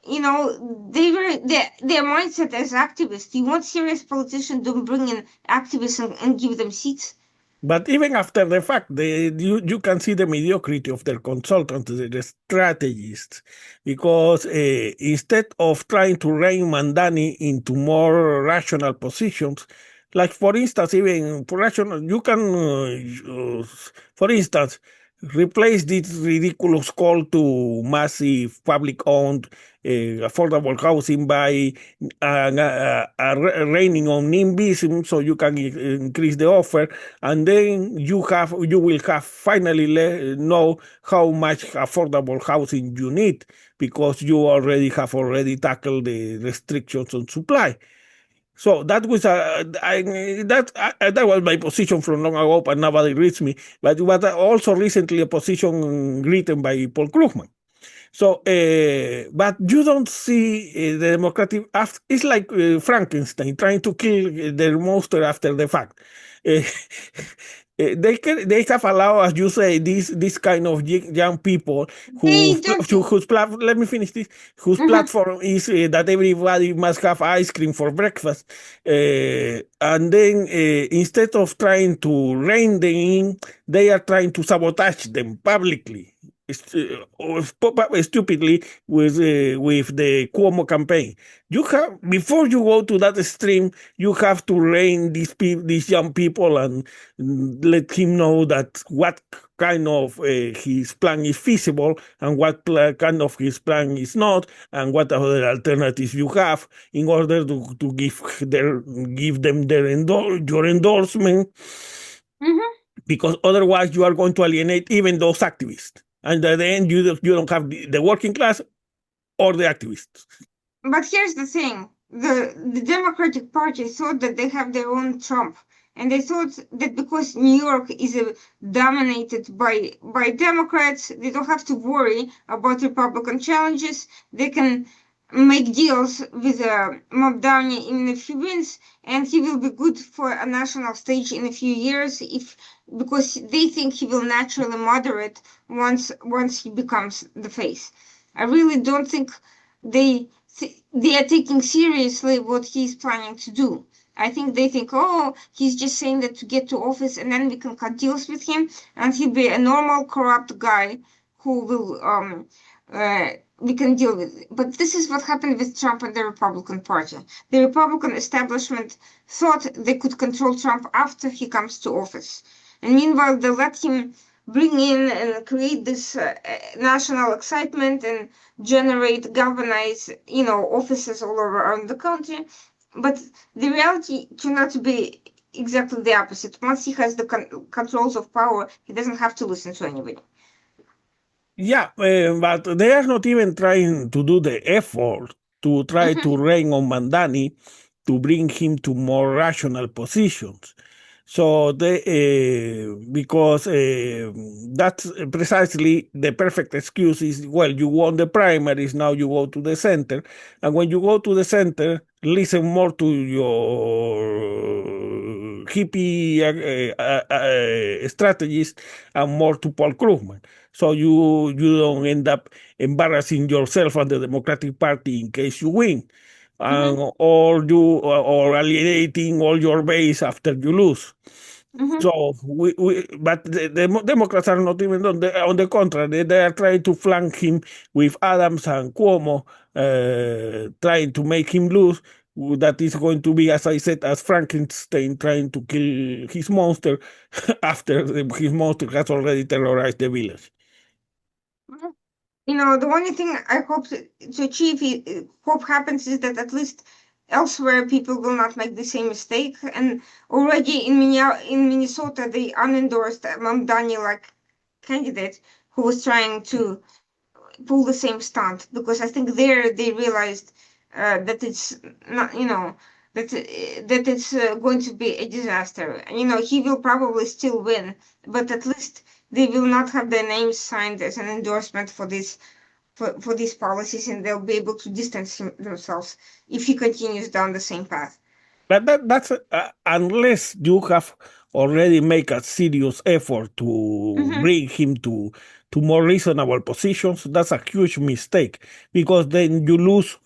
They were their mindset as activists. You want serious politicians, don't bring in activists and give them seats. But even after the fact, you can see the mediocrity of their consultants, the strategists, because instead of trying to rein Mandani into more rational positions, like for instance, even for rational, you can, for instance, replace this ridiculous call to massive public-owned affordable housing by raining on NIMBYism, so you can increase the offer, and then you will have finally know how much affordable housing you need, because you have already tackled the restrictions on supply. So that was that was my position from long ago, but nobody reads me. But it was also recently a position written by Paul Krugman. So, but you don't see the Democratic. It's like Frankenstein trying to kill the monster after the fact. Uh, they have allowed, as you say, this kind of young people let me finish this, whose platform is that everybody must have ice cream for breakfast, and then instead of trying to rein them in, they are trying to sabotage them publicly. stupidly with the Cuomo campaign. You have before you go to that extreme, you have to rein these young people and let him know that what kind of his plan is feasible and what kind of his plan is not, and what other alternatives you have in order to give them your endorsement, Mm-hmm. because otherwise you are going to alienate even those activists. And at the end, you don't have the working class or the activists. But here's the thing: the Democratic Party thought that they have their own Trump, and they thought that because New York is dominated by Democrats, they don't have to worry about Republican challenges. They can make deals with Mamdani even if he wins, and he will be good for a national stage in a few years if because they think he will naturally moderate once he becomes the face. I really don't think they they are taking seriously what he's planning to do. I think they think, oh, he's just saying that to get to office and then we can cut deals with him and he'll be a normal corrupt guy who will we can deal with it. But this is what happened with Trump and the Republican Party. The Republican establishment thought they could control Trump after he comes to office. And meanwhile, they let him bring in and create this national excitement and generate, galvanize, offices all around the country. But the reality turned out to be exactly the opposite. Once he has the controls of power, he doesn't have to listen to anybody. Yeah, but they are not even trying to do the effort to try Mm-hmm. to rein on Mandani to bring him to more rational positions. So because that's precisely the perfect excuse is, well, you won the primaries, now you go to the center. And when you go to the center, listen more to your hippie strategies and more to Paul Krugman. So you don't end up embarrassing yourself and the Democratic Party in case you win, Mm-hmm. or alienating all your base after you lose. Mm-hmm. So but the Democrats are not even on the contrary. They are trying to flank him with Adams and Cuomo, trying to make him lose. That is going to be, as I said, as Frankenstein trying to kill his monster after his monster has already terrorized the village. The only thing I hope to achieve, hope happens is that at least elsewhere people will not make the same mistake. And already in Minnesota, they unendorsed Mamdani like candidate who was trying to pull the same stunt because I think there they realized that it's not, that it's going to be a disaster. And, he will probably still win, but at least they will not have their names signed as an endorsement for for these policies, and they'll be able to distance themselves if he continues down the same path. But that's unless you have already make a serious effort to Mm-hmm. bring him to more reasonable positions, that's a huge mistake, because then you lose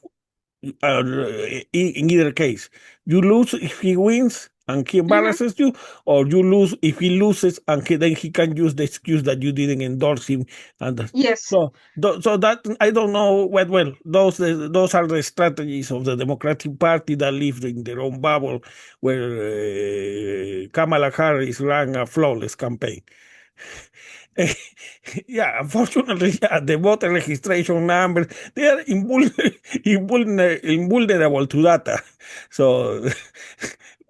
in either case. You lose if he wins and he Mm-hmm. embarrasses you, or you lose if he loses and then he can use the excuse that you didn't endorse him. And Yes. so that I don't know what. Well, those are the strategies of the Democratic Party that live in their own bubble, where Kamala Harris ran a flawless campaign. Yeah, unfortunately, yeah, the voter registration numbers, they are invulnerable to data. So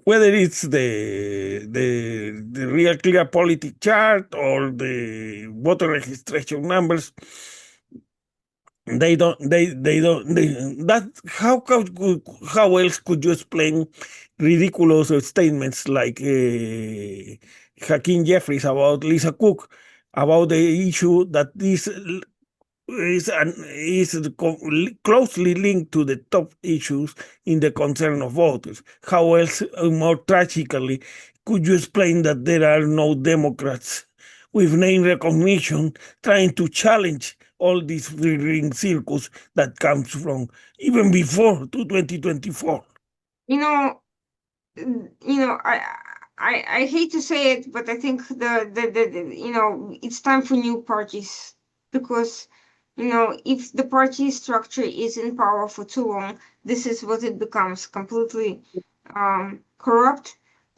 whether it's the real clear politic chart or the voter registration numbers, they don't they, that how else could you explain ridiculous statements like Hakeem Jeffries about Lisa Cook, about the issue that this is closely linked to the top issues in the concern of voters. How else, more tragically, could you explain that there are no Democrats with name recognition trying to challenge all this ring circus that comes from even before to 2024? You know, I hate to say it, but I think the it's time for new parties because if the party structure is in power for too long, this is what it becomes: completely corrupt,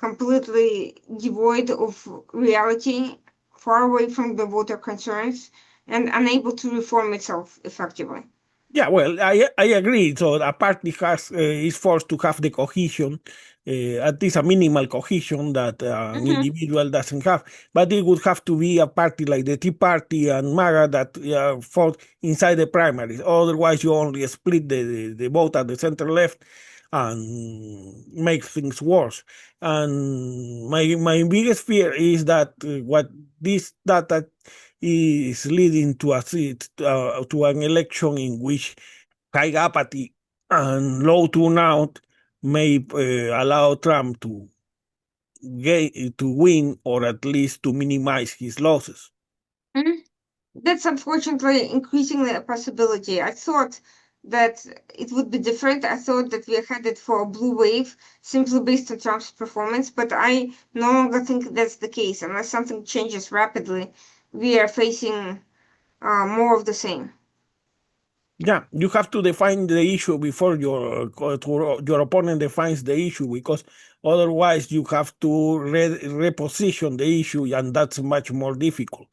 completely devoid of reality, far away from the voter concerns, and unable to reform itself effectively. Yeah, well, I agree. So a party has is forced to have the cohesion, at least a minimal cohesion that an Mm-hmm. individual doesn't have. But it would have to be a party like the Tea Party and MAGA that fought inside the primaries. Otherwise, you only split the vote at the center left and make things worse. And my biggest fear is that what this data is leading to a seat, to an election in which high apathy and low turnout may allow Trump to win, or at least to minimize his losses. Mhm. That's unfortunately increasingly a possibility. I thought that it would be different. I thought that we are headed for a blue wave simply based on Trump's performance, but I no longer think that's the case. Unless something changes rapidly, we are facing more of the same. Yeah, you have to define the issue before your opponent defines the issue, because otherwise you have to reposition the issue, and that's much more difficult.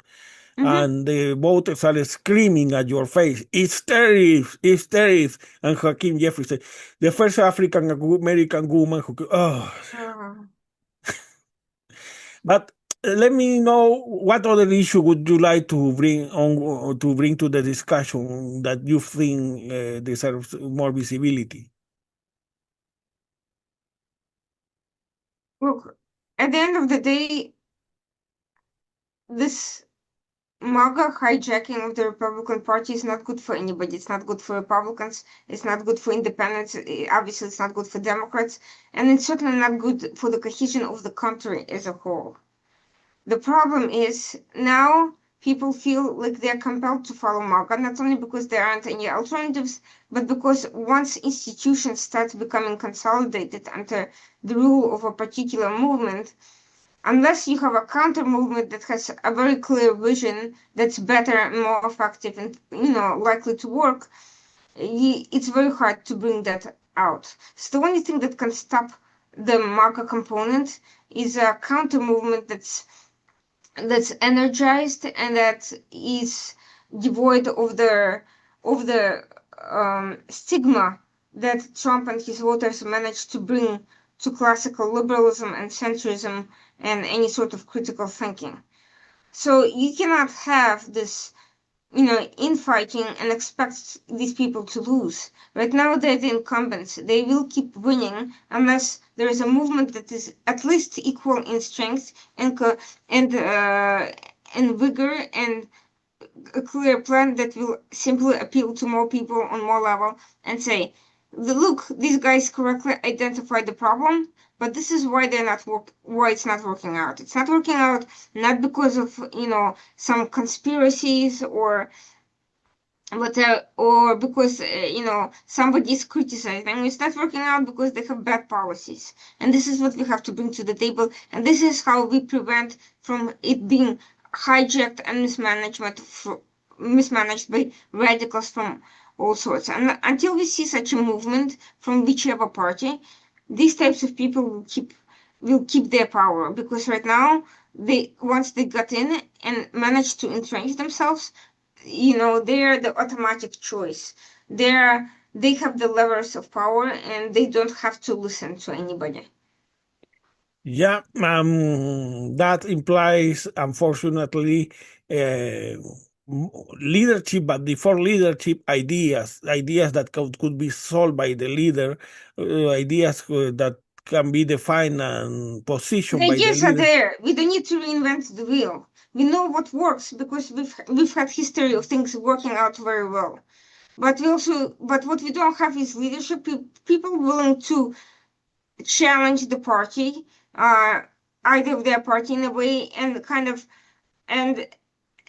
Hmm. And the voters are screaming at your face, "It's tariffs, it's tariffs." And Hakeem Jeffries said, the first African American woman who, oh. Uh, But let me know, what other issue would you like to bring on, to bring to the discussion that you think deserves more visibility? Look, at the end of the day, this MAGA hijacking of the Republican Party is not good for anybody. It's not good for Republicans. It's not good for independents. Obviously, it's not good for Democrats. And it's certainly not good for the cohesion of the country as a whole. The problem is now people feel like they're compelled to follow MAGA, not only because there aren't any alternatives, but because once institutions start becoming consolidated under the rule of a particular movement, unless you have a counter movement that has a very clear vision that's better and more effective and likely to work, it's very hard to bring that out. So the only thing that can stop the MAGA component is a counter movement that's energized and that is devoid of the stigma that Trump and his voters managed to bring to classical liberalism and centrism and any sort of critical thinking. So you cannot have this infighting and expect these people to lose. Right now, they're the incumbents. They will keep winning unless there is a movement that is at least equal in strength and and vigor and a clear plan that will simply appeal to more people on more level and say, look, these guys correctly identified the problem, but this is why why it's not working out. It's not working out not because of some conspiracies or because somebody is criticizing. It's not working out because they have bad policies, and this is what we have to bring to the table, and this is how we prevent from it being hijacked and mismanaged by radicals from all sorts. And until we see such a movement from whichever party, these types of people will keep their power, because right now they once they got in and managed to entrench themselves, they're the automatic choice. They have the levers of power and they don't have to listen to anybody. Yeah, that implies, unfortunately, uh, leadership, but before leadership, ideas that could be solved by the leader, ideas that can be defined and The positioned by the ideas are leader. there. We don't need to reinvent the wheel. We know what works because we've had history of things working out very well. But what we don't have is leadership, people willing to challenge the party, uh, either of their party in a way, and kind of and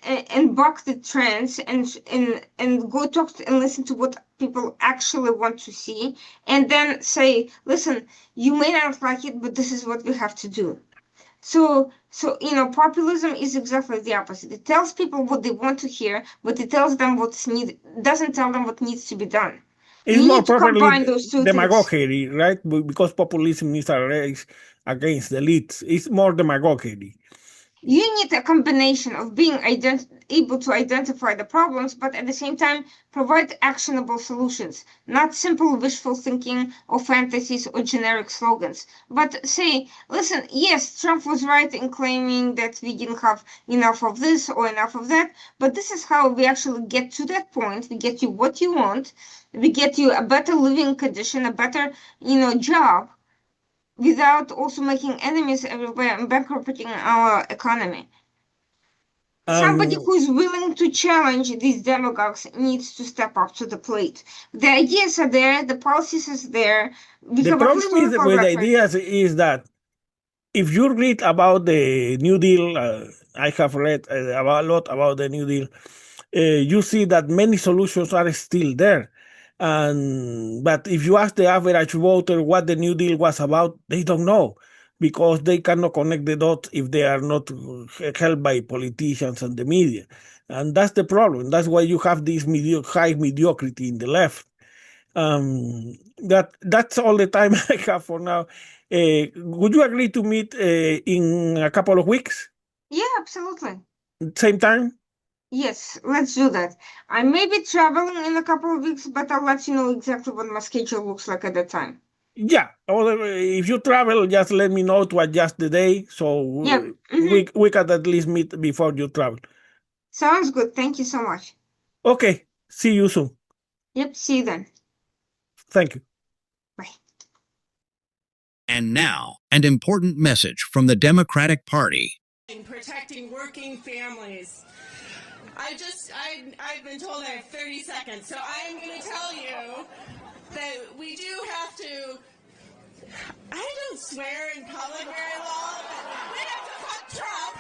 and buck the trends and go talk and listen to what people actually want to see, and then say, listen, you may not like it, but this is what we have to do. So So, populism is exactly the opposite. It tells people what they want to hear, but it tells them doesn't tell them what needs to be done. It's You more need to properly combine those two things. demagoguery, right? Because populism is a race against the elites. It's more demagoguery. You need a combination of being able to identify the problems, but at the same time provide actionable solutions, not simple wishful thinking or fantasies or generic slogans. But say, listen, yes, Trump was right in claiming that we didn't have enough of this or enough of that, but this is how we actually get to that point. We get you what you want. We get you a better living condition, a better, job, without also making enemies everywhere and bankrupting our economy. Somebody And who is willing to challenge these demagogues needs to step up to the plate. The ideas are there, the policies is there. We the have a problem is historical with record. ideas is that if you read about the New Deal, I have read about, a lot about the New Deal. You see that many solutions are still there. And but if you ask the average voter what the New Deal was about, they don't know because they cannot connect the dots if they are not held by politicians and the media. And that's the problem. That's why you have this high mediocrity in the left. That's all the time I have for now. Would you agree to meet in a couple of weeks, Yeah, absolutely. same time? Yes, let's do that. I may be traveling in a couple of weeks, but I'll let you know exactly what my schedule looks like at that time. Yeah. Or if you travel, just let me know to adjust the day so Yep. we can at least meet before you travel. Sounds good. Thank you so much. Okay. See you soon. Yep. See you then. Thank you. Bye. And now, an important message from the Democratic Party. Protecting working families. I've been told I have 30 seconds, so I am going to tell you that we do have to, I don't swear in public very long, we have to fuck Trump.